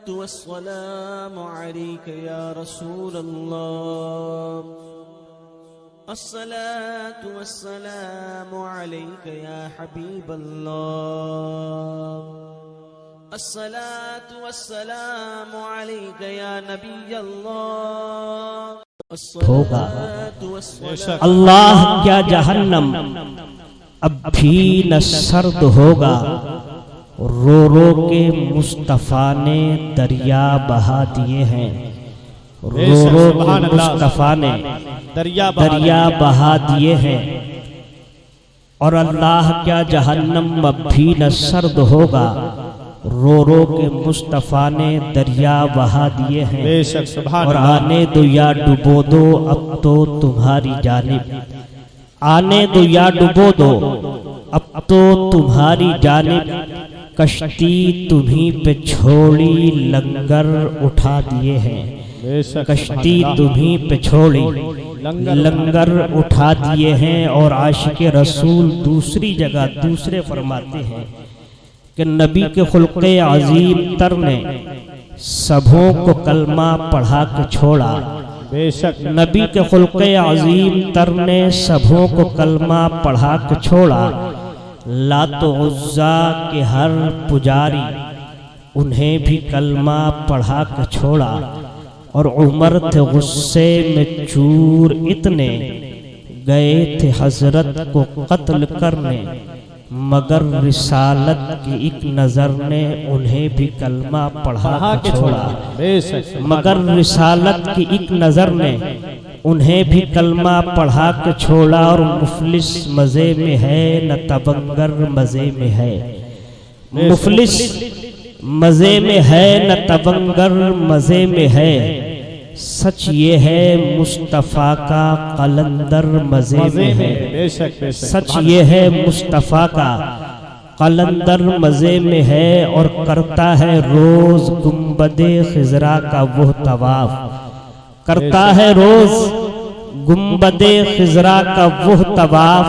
والسلام عليك يا رسول الله الصلاة والسلام عليك يا حبيب الله الصلاة والسلام عليك يا نبي الله ہوگا اللہ کیا جہنم اب بھی نہ سرد ہوگا رو رو کے مصطفیٰ نے دریا بہا دیے ہیں رو رو کے مصطفیٰ نے دریا بہا دیے ہیں اور اللہ کیا جہنم اب بھی نہ سرد ہوگا رو رو کے مصطفیٰ نے دریا بہا دیے ہیں اور آنے دو یا ڈبو دو اب تو تمہاری جانب آنے دو یا ڈبو دو اب تو تمہاری جانب کشتی تمہیں پہ چھوڑی لنگر اٹھا دیے ہیں کشتی تمہیں پہ چھوڑی لنگر اٹھا دیے ہیں اور عاشق رسول دوسری جگہ دوسرے فرماتے ہیں کہ نبی کے خلق عظیم تر نے سبھوں کو کلمہ پڑھا کے چھوڑا نبی کے خلق عظیم تر نے سبھوں کو کلمہ پڑھا کے چھوڑا لات و عزا کے ہر پجاری انہیں بھی کلمہ پڑھا کے چھوڑا اور عمر تھے غصے میں چور اتنے گئے تھے حضرت کو قتل کرنے مگر رسالت کی ایک نظر نے انہیں بھی کلمہ پڑھا کے چھوڑا مگر رسالت کی ایک نظر نے انہیں بھی کلمہ پڑھا کے چھوڑا اور مفلس مزے میں ہے نہ تبنگر مزے میں ہے مفلس مزے میں ہے نہ تبنگر مزے میں ہے سچ یہ ہے مصطفیٰ کا قلندر مزے میں ہے سچ یہ ہے مصطفیٰ کا قلندر مزے میں ہے اور کرتا ہے روز گنبد خضرا کا وہ طواف کرتا ہے روز گنبد خضرا کا وہ طواف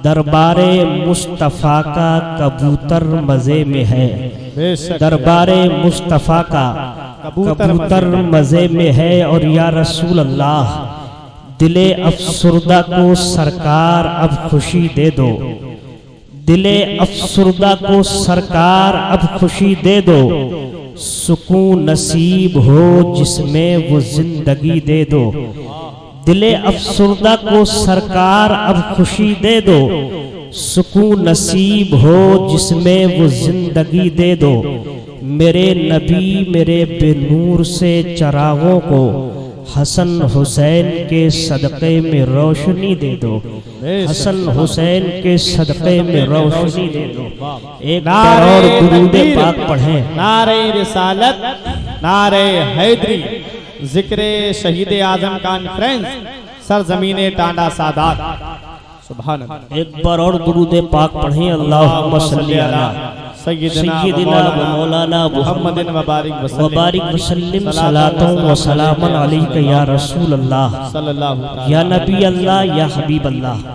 دربار مصطفیٰ کا کبوتر مزے میں ہے دربار مصطفیٰ کا کبوتر مزے میں ہے اور یا رسول اللہ دل افسردہ کو سرکار اب خوشی دے دو دل افسردہ کو سرکار اب خوشی دے دو سکون نصیب ہو جس میں وہ زندگی دے دو دل افسردہ کو سرکار اب خوشی دے دو سکون نصیب ہو جس میں وہ زندگی دے دو میرے نبی میرے بے نور سے چراغوں کو حسن حسین کے صدقے میں روشنی دے دو حسن حسین کے صدقے میں روشنی دے دو ایک بار اور درود پاک پڑھیں نعرہ رسالت نعرہ حیدری ذکر شہید اعظم کانفرنس سرزمین ٹانڈا سادات سبحان اللہ ایک بار اور درود پاک پڑھیں اللہم صلی علی سیدنا مولانا محمد وبارک وسلم صلاۃ و سلام علیک یا رسول اللہ یا نبی اللہ یا حبیب اللہ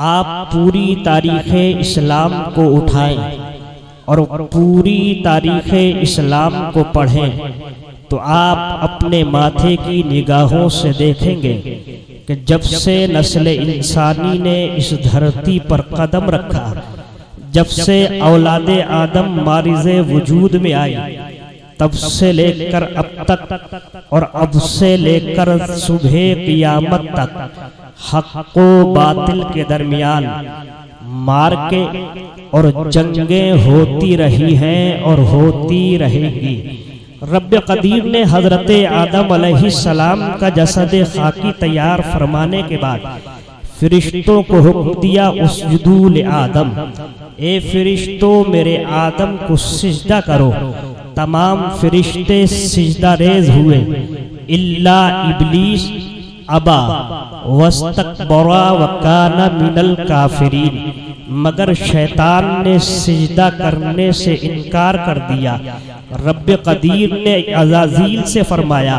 آپ پوری تاریخ اسلام کو اٹھائیں اور پوری تاریخ اسلام کو پڑھیں تو آپ اپنے ماتھے کی نگاہوں سے دیکھیں گے کہ جب سے نسل انسانی نے اس دھرتی پر قدم رکھا جب سے اولاد آدم مارز وجود میں آئی تب سے لے کر اب تک اور اب سے لے کر صبح قیامت تک حق و باطل کے درمیان مارکے اور جنگیں ہوتی رہی ہیں اور ہوتی رہے گی رب قدیر نے حضرت آدم علیہ السلام کا جسد خاکی تیار فرمانے کے بعد فرشتوں کو حکم دیا اسجدوا لآدم اے فرشتوں میرے آدم کو سجدہ کرو تمام فرشتے سجدہ ریز ہوئے الا ابلیس ابا واستکبر وکان من الکافرین مگر شیطان نے سجدہ کرنے سے انکار کر دیا رب قدیر نے عزازیل سے فرمایا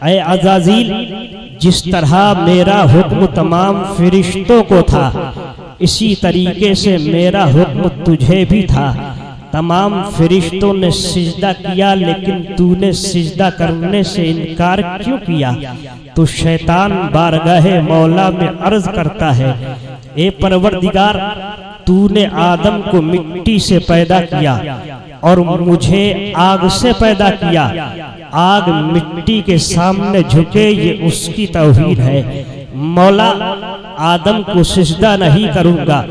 اے عزازیل جس طرح میرا حکم تمام فرشتوں کو تھا اسی طریقے سے میرا حکم تجھے بھی تھا تمام فرشتوں نے سجدہ کیا لیکن تو نے سجدہ کرنے سے انکار کیوں کیا؟ تو شیطان بارگاہ مولا میں عرض کرتا ہے اے پروردگار تو نے آدم کو مٹی سے پیدا کیا اور مجھے آگ سے پیدا کیا، آگ مٹی کے سامنے جھکے یہ اس کی توہین ہے، مولا آدم کو سجدہ نہیں کروں گا۔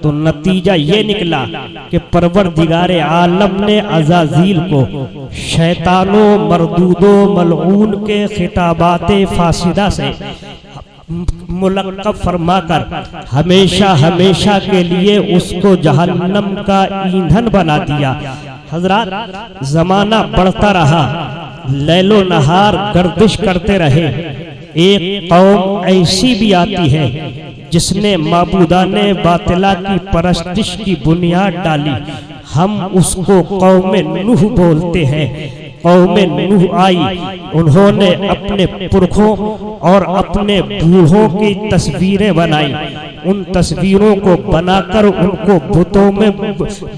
تو نتیجہ یہ نکلا کہ پروردگار عالم نے عزازیل کو شیطانوں مردودوں ملعون کے خطابات فاسدہ سے ملقب فرما کر ہمیشہ ہمیشہ کے لیے اس کو جہنم کا ایندھن بنا دیا۔ حضرات زمانہ بڑھتا رہا، لیل و نہار گردش کرتے رہے، ایک قوم ایسی بھی آتی ہے جس نے معبودان باطلہ کی پرستش کی بنیاد ڈالی، ہم اس کو قوم نوح بولتے ہیں۔ قوم نوح آئی، انہوں نے اپنے پرکھوں اور اپنے بوڑھوں کی تصویریں بنائی، ان تصویروں کو بنا کر ان کو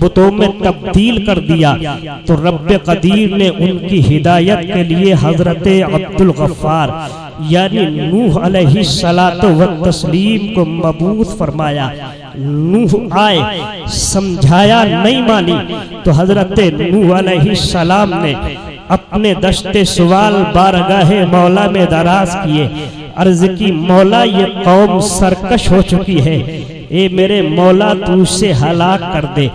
بتوں میں تبدیل کر دیا۔ تو رب قدیر نے ان کی ہدایت کے لیے حضرت عبدالغفار یعنی نوح علیہ السلام کو مبعوث فرمایا۔ نوح آئے، سمجھایا نہیں مانی، تو حضرت نوح علیہ السلام نے اپنے دشت سوال بارگاہ مولا میں دراز کیے، عرض کی مولا یہ قوم سرکش ہو چکی ہے، اے میرے مولا تو اسے ہلاک کر دے۔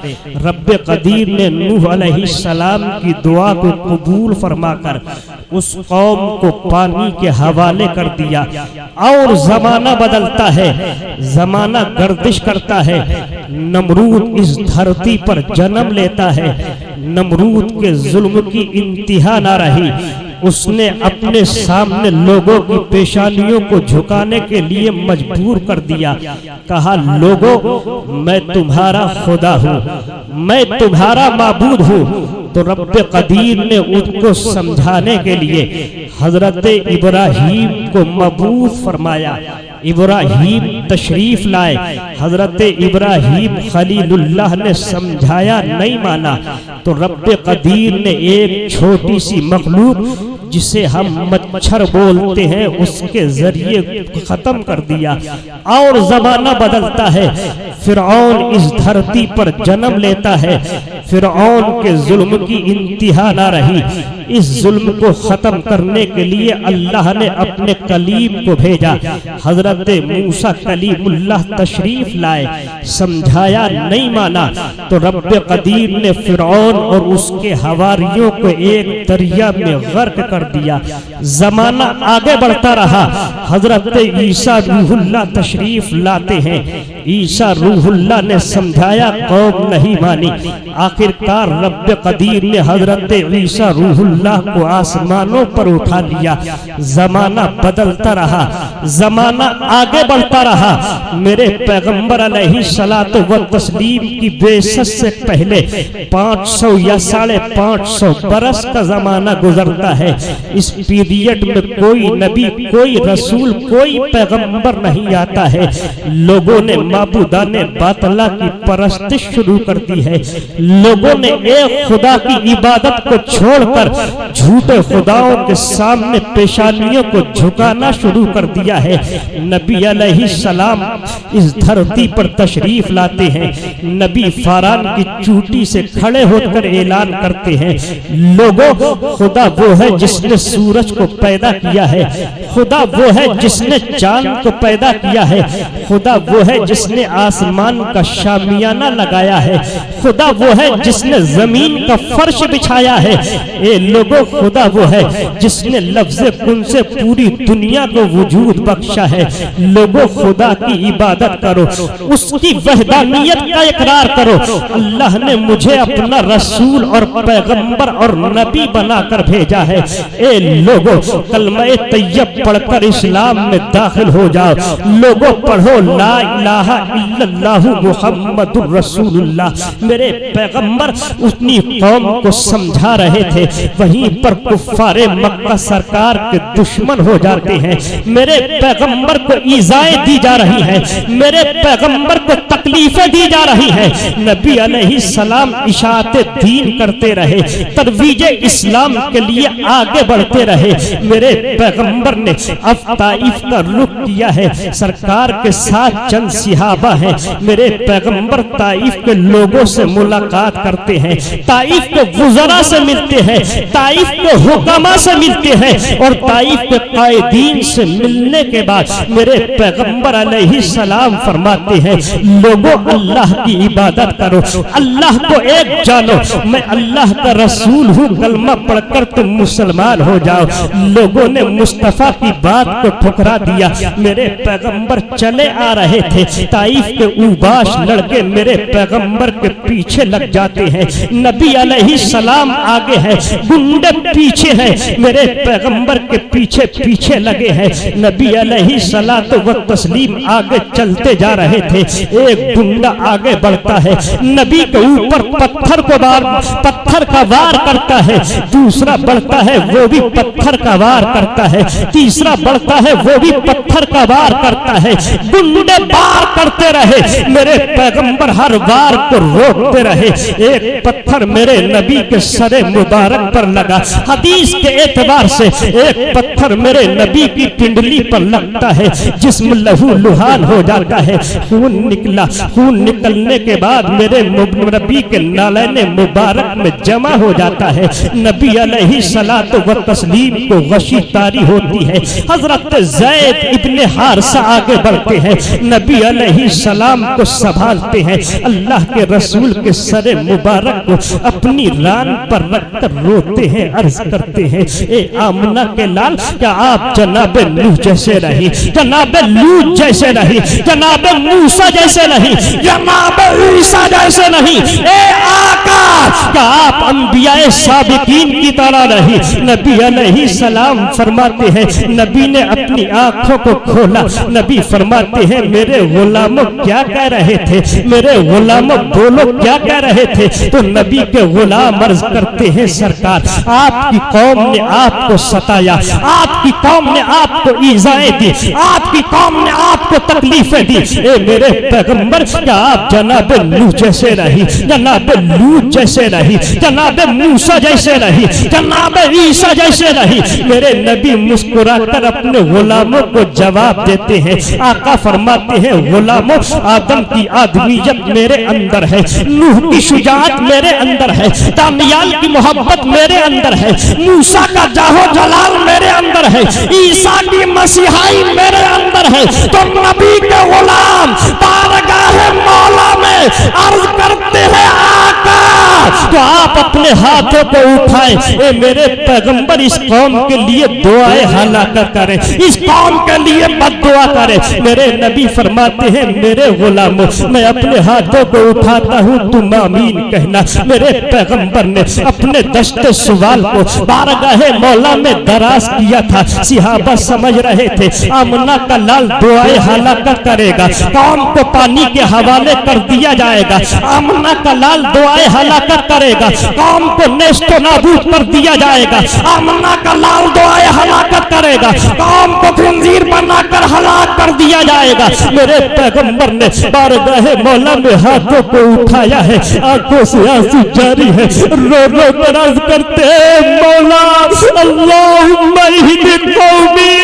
رب قدیر نے نوح علیہ السلام کی دعا کو قبول فرما کر اس قوم کو پانی کے حوالے کر دیا۔ اور زمانہ بدلتا ہے، زمانہ گردش کرتا ہے، نمرود اس دھرتی پر جنم لیتا ہے۔ نمرود کے ظلم کی انتہا نہ رہی، اس نے اپنے سامنے لوگوں کی پیشانیوں کو جھکانے کے لیے مجبور کر دیا، کہا لوگوں میں تمہارا خدا ہوں، میں تمہارا معبود ہوں۔ تو رب قدیر نے ان کو سمجھانے کے لیے حضرت ابراہیم کو مبعوث فرمایا۔ ابراہیم تشریف لائے، حضرت ابراہیم خلیل اللہ نے سمجھایا نہیں مانا، تو رب قدیر نے ایک چھوٹی سی مخلوق جسے ہم مچھر بولتے ہیں اس کے ذریعے ختم کر دیا۔ اور زمانہ بدلتا ہے، فرعون اس دھرتی پر جنم لیتا ہے، فرعون کے ظلم کی انتہا نہ رہی۔ اس ظلم کو ختم کرنے کے لیے اللہ نے اپنے کلیم کو بھیجا، حضرت موسیٰ کلیم اللہ تشریف لائے، سمجھایا نہیں مانا، تو رب قدیر نے فرعون اور اس کے حواریوں کو ایک دریا میں غرق کر دیا۔ زمانہ آگے بڑھتا رہا، حضرت عیسیٰ روح اللہ تشریف لاتے ہیں، عیسیٰ روح اللہ نے سمجھایا، قوم نہیں مانی۔ آخر کار رب قدیر نے حضرت عیسیٰ روح اللہ کو آسمانوں پر اٹھا لیا۔ زمانہ بدلتا رہا، زمانہ آگے بڑھتا رہا۔ میرے پیغمبر علیہ السلام کی بعثت سے پہلے 500 یا 550 برس کا زمانہ گزرتا ہے۔ اس پیریڈ میں کوئی نبی، کوئی رسول، کوئی پیغمبر نہیں آتا ہے۔ لوگوں نے معبودان باطلہ کی پرستش شروع کر دی ہے، لوگوں نے ایک خدا کی عبادت کو چھوڑ کر جھوٹے خداؤں کے سامنے پیشانیوں کو جھکانا شروع کر دیا ہے۔ نبی علیہ السلام اس دھرتی پر تشریف لاتے ہیں، نبی فاران کی چوٹی سے کھڑے ہو کر اعلان کرتے ہیں، لوگوں خدا وہ ہے جس نے سورج کو پیدا کیا ہے، خدا وہ ہے جس نے چاند کو پیدا کیا ہے، خدا وہ ہے جس نے آسمان کا شامیانہ لگایا ہے، خدا وہ ہے جس نے زمین کا فرش بچھایا ہے۔ اے لوگوں خدا وہ ہے جس نے لفظ کن سے پوری دنیا کو وجود بخشا ہے۔ لوگوں خدا کی عبادت کرو، اس کی وحدانیت کا اقرار کرو۔ اللہ نے مجھے اپنا رسول اور پیغمبر اور نبی بنا کر بھیجا ہے۔ اے لوگوں کلمہ طیب پڑھ کر اسلام میں داخل ہو جاؤ، لوگوں پڑھو لا الہ الا اللہ محمد الرسول اللہ. میرے پیغمبر اپنی قوم کو سمجھا رہے تھے, وہیں پر کفار مکہ سرکار کے دشمن ہو جاتے ہیں. میرے پیغمبر کو ایذائیں دی جا رہی ہیں, میرے پیغمبر کو تکلیفیں دی جا رہی ہیں. نبی علیہ السلام اشاعت دین کرتے رہے, ترویج اسلام کے لیے آگے بڑھتے رہے. میرے پیغمبر نے اب طائف کا رخ کیا ہے. سرکار کے ساتھ چند صحابہ ہیں. میرے پیغمبر طائف کے لوگوں سے ملاقات کرتے ہیں, طائف کے وزراء سے ملتے ہیں, طائف کے حکماء سے ملتے ہیں, اور طائف کے قائدین سے ملنے کے بعد میرے پیغمبر علیہ السلام فرماتے ہیں, لوگوں اللہ کی عبادت کرو, اللہ کو ایک جانو, میں اللہ کا رسول ہوں, کلمہ پڑھ کر تم مسلمان ہو جاؤ. لوگوں نے مصطفیٰ کی بات کو ٹھکرا دیا. میرے پیغمبر چلے آ رہے تھے, طائف کے اوباش لڑکے میرے پیغمبر کے پیچھے لگ جاتے ہیں. نبی علیہ السلام آگے ہیں, گنڈے پیچھے ہیں, میرے پیغمبر کے پیچھے پیچھے لگے ہیں. نبی علیہ الصلوۃ والتسلیم آگے چلتے جا رہے تھے. ایک گنڈا آگے بڑھتا ہے, نبی کے اوپر پتھر کا وار کرتا ہے. دوسرا بڑھتا ہے, وہ بھی پتھر کا وار کرتا ہے. تیسرا بڑھتا ہے, وہ بھی پتھر کا وار کرتا ہے. گنڈے وار کرتے رہے, میرے پیغمبر ہر وار کو روکتے رہے. ایک پتھر میرے نبی کے سر مبارک پر لگا. حدیث کے اعتبار سے ایک پتھر میرے نبی کی پنڈلی پر لگتا ہے, جسم لہو لہان ہو جاتا ہے. خون نکلا, خون نکلنے کے بعد میرے نبی کے نالین مبارک میں جمع ہو جاتا ہے. نبی علیہ الصلوۃ والتسلیم کو غشی طاری ہوتی ہے. حضرت زید ابن حارثہ آگے بڑھتے ہیں, نبی علیہ السلام کو سنبھالتے ہیں. اللہ کے رسول کے سر مبارک کو اپنی ران پر رکھ کر روتے ہیں, عرض کرتے ہیں, اے آمنہ کے لال, کیا آپ جناب نوح جیسے نہیں, جناب لوط جیسے نہیں, جناب موسیٰ جیسے نہیں, جناب عیسیٰ جیسے نہیں, اے آقا کیا آپ انبیاء سابقین کی طرح نہیں. نبی علیہ السلام فرماتے ہیں, نبی نے اپنی آنکھوں کو کھولا. نبی فرماتے ہیں, میرے غلاموں کیا کہہ رہے تھے, میرے غلاموں بولو کیا کہہ رہے تھے. تو نبی کے غلام عرض کرتے ہیں, سرکار آپ کی قوم نے آپ کو ستایا, آپ کی قوم نے آپ کو ایذائیں دی, آپ کی قوم نے آپ کو تکلیفیں دی. اے میرے پیغمبر کیا آپ جناب نوح جیسے نہیں, جناب لوط جیسے نہیں, جناب موسیٰ جیسے نہیں, جناب عیسیٰ جیسے نہیں. میرے نبی مسکرا کر اپنے غلاموں کو جواب دیتے ہیں. آقا فرماتے ہیں, غلاموں آدم کی آدمیت میرے اندر ہے, نوح کی شجاعت میرے اندر ہے, دانیال کی محبت میرے اندر ہے, موسیٰ کا جاہو جلال میرے اندر ہے, عیسیٰ کی مسیحائی میرے اندر ہے. تو نبی کے غلام بارگاہ مولا میں عرض کرتے ہیں, آقا تو آپ اپنے ہاتھوں کو اٹھائیں. اے میرے پیغمبر اس قوم کے لیے دعائیں ہلاکت کریں, اس قوم کے لیے بد دعا کریں. میرے نبی فرماتے ہیں, میرے غلاموں میں اپنے ہاتھوں کو اٹھاتا ہوں, تم آمین کہنا. میرے پیغمبر نے اپنے دشت سوال کو بارگاہ مولا میں دراز کیا تھا. صحابہ سمجھ رہے تھے آمنہ کا لال دعائیں ہلاکت کرے گا, قوم کو پانی کے حوالے کر دیا جائے گا. آمنہ کا لال دعائیں ہلاکت کرے گا, قوم کو نیست و نابود کر دیا جائے گا. آمنہ کا لال دعائیں ہلاکت کرے گا, قوم کو خنزیر بنا کر ہلاک کر دیا جائے گا. میرے پیغمبر نے بارگاہ مولا میں ہاتھوں کو اٹھایا ہے, آنکھوں سے آنسو جاری ہے, رو رو کر عرض کرتے ہیں, مولا اللہم اہد قومی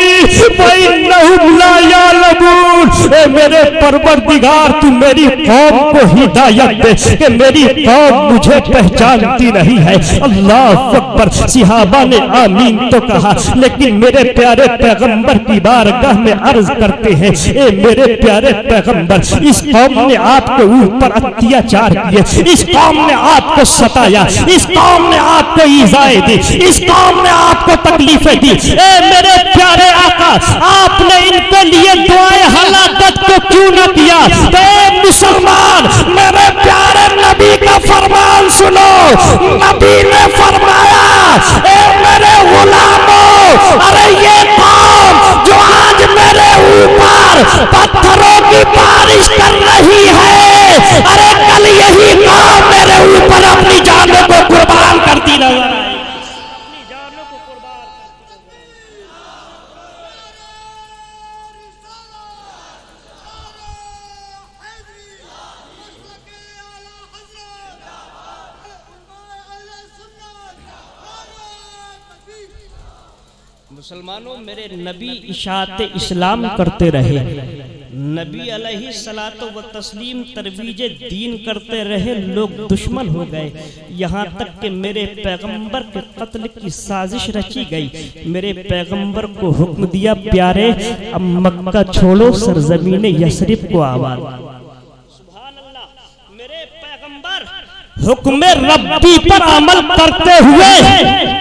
فإنہم لا یعلمون. اے میرے پروردگار تو میری قوم کو ہدایت دے کہ میری قوم مجھے پہچانتی نہیں ہے. اللہ اکبر. صحابہ نے آمین تو کہا, لیکن میرے پیارے پیغمبر کی بارگاہ میں عرض کرتے ہیں, اے میرے پیارے پیغمبر, اس قوم نے آپ کے اوپر اتیاچار کیے, اس قوم نے آپ کو ستایا, اس قوم نے آپ کو ایذائیں دی, اس قوم نے آپ کو تکلیفیں دی. اے میرے پیارے آقا, آپ نے ان کے لیے دعائیں ہلاکت کو کیوں نہ کیا؟ اے مسلمان, میرے پیارے نبی کا فرمان سنو. نبی نے فرمایا, اے میرے غلاموں, ارے یہ قوم جو آج میرے اوپر پتھروں کی بارش کر نہیں ہے، ارے کل یہی قوم میرے اوپر اپنی جانوں کو قربان کرتی نظر آئے، اپنی جانوں کو قربان مسلمانوں میرے نبی اشاعت اسلام کرتے رہے، نبی علیہ الصلوۃ والتسلیم ترویج دین کرتے رہے، لوگ دشمن ہو گئے، یہاں تک کہ میرے پیغمبر کے قتل کی سازش رچی گئی، میرے پیغمبر کو حکم دیا پیارے اب مکہ چھوڑو، سرزمین یثرب کو آباد۔ سبحان اللہ، میرے پیغمبر حکم ربی پر عمل کرتے ہوئے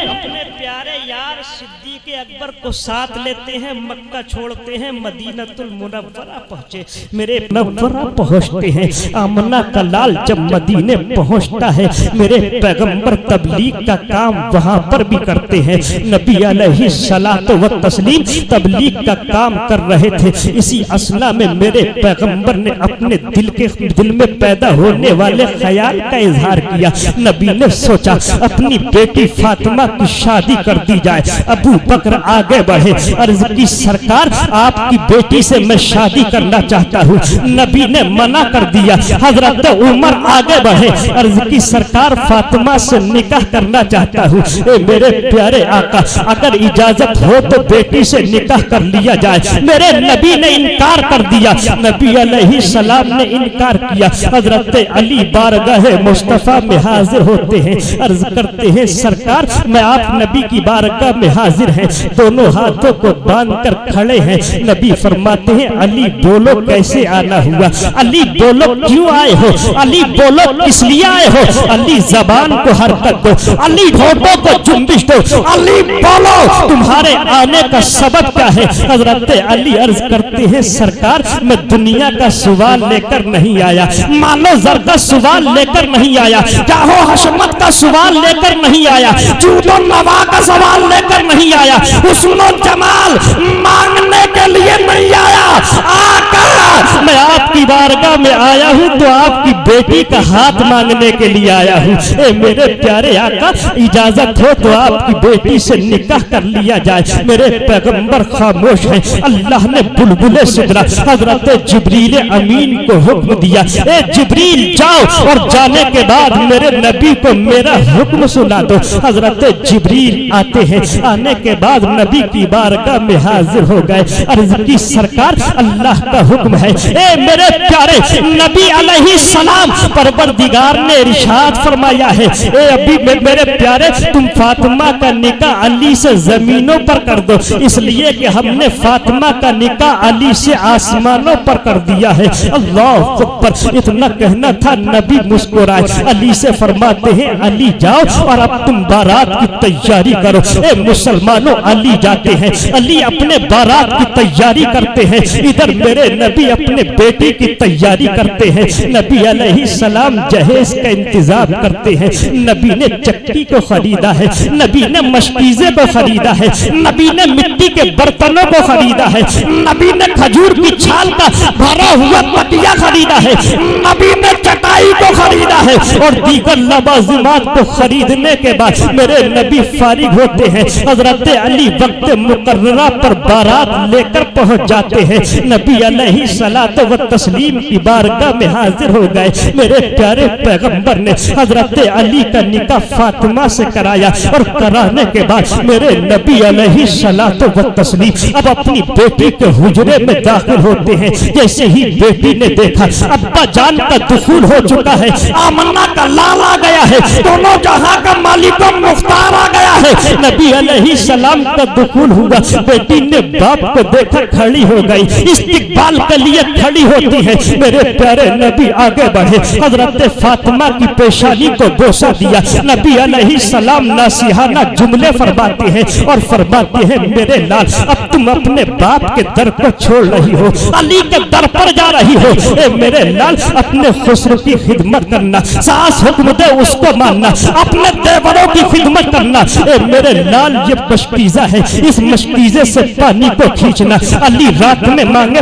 اپنے پیارے یار صدیق اکبر کو ساتھ لیتے ہیں، مکہ چھوڑتے ہیں، مدینۃ المنورہ پہنچے، میرے منورہ پہنچتے ہیں، آمنہ کا لال جب مدینے پہنچتا ہے، میرے پیغمبر تبلیغ کا کام وہاں پر بھی کرتے ہیں، نبی علیہ الصلوۃ والتسلیم تبلیغ کا کام کر رہے تھے، اسی اثنا میں میرے پیغمبر نے اپنے دل میں پیدا ہونے والے خیال کا اظہار کیا، نبی نے سوچا اپنی بیٹی فاطمہ کی شادی کر دی جائے، ابو بکر آگے بڑھے، عرض کی سرکار آپ کی بیٹی سے میں شادی کرنا چاہتا ہوں، نبی نے منع کر دیا، حضرت عمر آگے بڑھے، عرض کی سرکار فاطمہ سے نکاح کرنا چاہتا ہوں، اے میرے پیارے آقا اگر اجازت ہو تو بیٹی سے نکاح کر لیا جائے، میرے نبی نے انکار کر دیا، نبی علیہ السلام نے انکار کیا، حضرت علی بارگاہ مصطفیٰ میں حاضر ہوتے ہیں، عرض کرتے ہیں سرکار میں آپ نبی کی بارگاہ میں حاضر ہیں، دونوں ہاتھوں کو باندھ کر کھڑے ہیں، نبی فرماتے ہیں علی بولو کیسے آنا ہوا، علی بولو کیوں آئے ہو، علی بولو کس لیے آئے ہو، علی زبان کو حرکت دو، علی ہونٹوں کو جنبش دو، علی بولو تمہارے آنے کا سبب کیا ہے، حضرت علی عرض کرتے ہیں سرکار میں دنیا کا سوال لے کر نہیں آیا، مانو زر کا سوال لے کر نہیں آیا، جاہو حشمت کا سوال لے کر نہیں آیا، جود و نوا کا سوال لے کر نہیں آیا، حسن و جمال مانگنے کے لیے نہیں آیا، آقا میں آپ کی بارگاہ میں آیا ہوں تو آپ کی بیٹی کا ہاتھ مانگنے کے لیے آیا ہوں، اے میرے پیارے آقا اجازت ہو تو آپ کی بیٹی سے نکاح کر لیا جائے، میرے پیغمبر خاموش ہیں، اللہ نے بلبل سدرا حضرت جبریل امین کو حکم دیا، اے جبریل جاؤ اور جانے کے بعد میرے نبی کو میرا حکم سنا دو، حضرت جبریل آتے ہیں، آنے کے بعد نبی کی بارگاہ میں حاضر ہو گئے، عرض کی سرکار اللہ کا حکم ہے، اے میرے پیارے نبی علیہ السلام پروردگار نے ارشاد فرمایا ہے، اے ابھی میرے پیارے تم فاطمہ کا نکاح علی سے زمینوں پر کر دو، اس لیے کہ ہم نے فاطمہ کا نکاح علی سے آسمانوں پر کر دیا ہے، اللہ اکبر، اتنا کہنا تھا نبی مسکرائے، علی سے فرماتے ہیں علی جاؤ اور اب تم بارات کی تیاری کرو، اے مسلمانوں علی جاتے ہیں، علی اپنے بارات کی تیاری کرتے ہیں، ادھر میرے نبی اپنے بیٹی کی تیاری کرتے ہیں، نبی علیہ السلام جہیز کا انتظام کرتے ہیں، نبی نے چکی کو خریدا ہے، نبی نے مشکیزے کو خریدا ہے، نبی نے مٹی کے برتنوں کو خریدا ہے، نبی نے کھجور کی چھال کا بھرا ہوا پٹیا خریدا ہے، نبی نے چٹائی کو خریدا ہے، اور دیگر لوازمات کو خریدنے کے بعد میرے نبی فارغ ہوتے ہیں، حضرت علی وقت مقررہ پر بارات لے کر پہنچ جاتے ہیں، نبی علیہ الصلوۃ والتسلیم کی بارگاہ میں حاضر ہو گئے، میرے پیارے پیغمبر نے حضرت علی کا نکاح فاطمہ سے کرایا، اور کرانے کے بعد میرے نبی علیہ الصلوۃ والتسلیم اب اپنی بیٹی کے حجرے میں داخل ہوتے ہیں، جیسے ہی بیٹی نے دیکھا ابا جان کا دخول ہو چکا ہے، آمنہ کا لال آ گیا ہے، دونوں جہاں کا مالک و مختار آ گیا ہے، نبی علیہ السلام کا دخول ہوا، بیٹی نے باپ کو دیکھا کھڑی ہو گئی، استقبال کے لیے کھڑی ہوتی ہے، میرے پیارے نبی آگے بڑھے، حضرت فاطمہ کی پیشانی کو بوسہ دیا، نبی علیہ السلام نصیحانہ جملے فرماتے ہیں اور فرماتے ہیں میرے لال اب تم اپنے باپ کے در کو چھوڑ رہی ہو، علی کے در پر جا رہی ہو، اے میرے لال اپنے خسرو کی خدمت کرنا، ساس حکم دے اس کو ماننا، اپنے دیوروں کی خدمت کرنا، اے میرے لال یہ مشکیزہ ہے، اس مشکیزے سے پانی کو کھینچنا، علی رات میں مانگے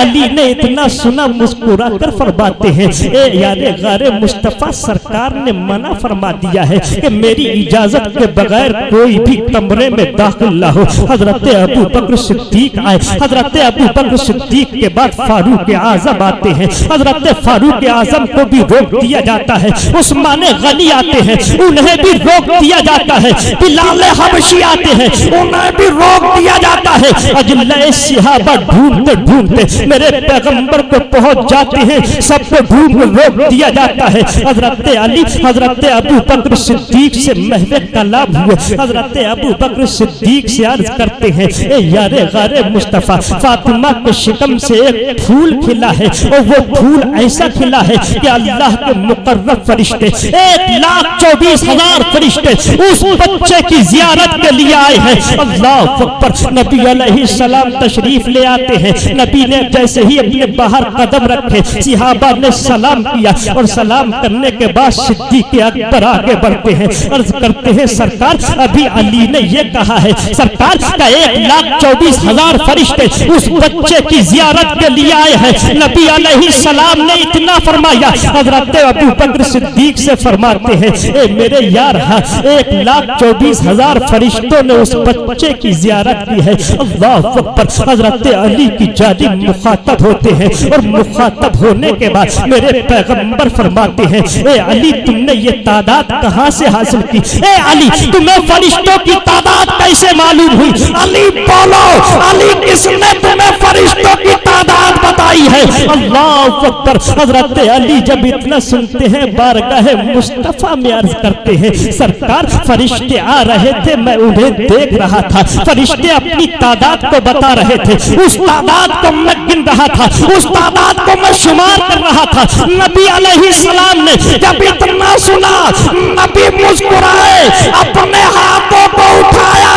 علی نے اتنا سنا مسکرا کر فرماتے ہیں اے یار غار مصطفیٰ سرکار نے منع فرما دیا ہے کہ میری اجازت کے بغیر کوئی بھی کمرے میں داخل نہ ہو. حضرت ابو بکر صدیق آئے. حضرت ابو بکر صدیق کے بعد فاروق اعظم آتے ہیں. حضرت فاروق اعظم کو بھی روک دیا جاتا ہے. عثمان غنی آتے ہیں, انہیں بھی روک دیا جاتا ہے. بلال حبشی آتے ہیں, انہیں بھی روک دیا جاتا ہے. اجلائے صحابہ ڈھونڈتے ڈھونڈتے میرے پیغمبر کو پہنچ جاتے ہیں. سب کو ڈھونڈ روک دیا جاتا ہے. حضرت علی حضرت ابو بکر صدیق سے محو کلام ہوئے. حضرت ابو بکر صدیق سے عرض کرتے ہیں اے یار غار مصطفیٰ, فاطمہ کے شکم سے ایک پھول کھلا ہے اور وہ پھول ایسا کھلا ہے کہ اللہ کے مقرب فرشتے 1,24,000 فرشتے اس بچے کی زیارت کے لیے آئے ہیں. اللہ اکبر. نبی علیہ السلام تشریف لے آتے ہیں. نبی نے جیسے ہی اپنے باہر قدم رکھے صحابہ نے سلام کیا اور سلام کرنے کے بعد صدیق اکبر آگے بڑھتے ہیں, عرض کرتے ہیں سرکار ابھی علی نے یہ کہا ہے سرکار کا 1,24,000 فرشتے اس بچے کی زیارت کے لیے آئے ہیں. نبی علیہ السلام نے اتنا فرمایا. حضرت ابو بکر صدیق سے فرماتے ہیں اے میرے یار 1,24,000 فرشتوں نے اس بچے کی زیارت کی ہے. اللہ اکبر. حضرت علی کی جانب مخاطب ہوتے ہیں اور مخاطب ہونے کے بعد میرے پیغمبر فرماتے ہیں اے علی تم نے یہ تعداد کہاں سے حاصل کی؟ اے علی تمہیں فرشتوں کی تعداد کیسے معلوم ہوئی؟ علی بولو, علی کس نے تمہیں فرشتوں کی تعداد بتائی ہے؟ اللہ اکبر. حضرت علی جب اتنا سنتے ہیں بارگاہ مصطفیٰ میں عرض کرتے ہیں سرکار فرشتے آ رہے تھے, میں انہیں دیکھ رہا تھا. فرشتے اپنی تعداد کو بتا رہے تھے, اس تعداد کو میں گن رہا تھا, اس تعداد کو میں شمار کر رہا تھا. نبی علیہ السلام نے جب اتنا سنا نبی مسکرائے, اپنے ہاتھوں کو اٹھایا,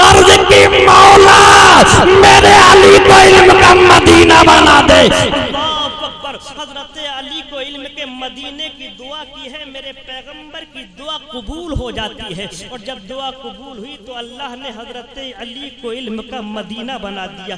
عرض کی مولا میرے علی کو علم کا مدینہ بنا دے. حضرت علی کو علم کے مدینے کی دعا کی ہے, میرے پیغمبر کی دعا قبول ہو جاتی ہے. اور جب دعا قبول ہوئی تو اللہ نے حضرت علی کو علم کا مدینہ بنا دیا.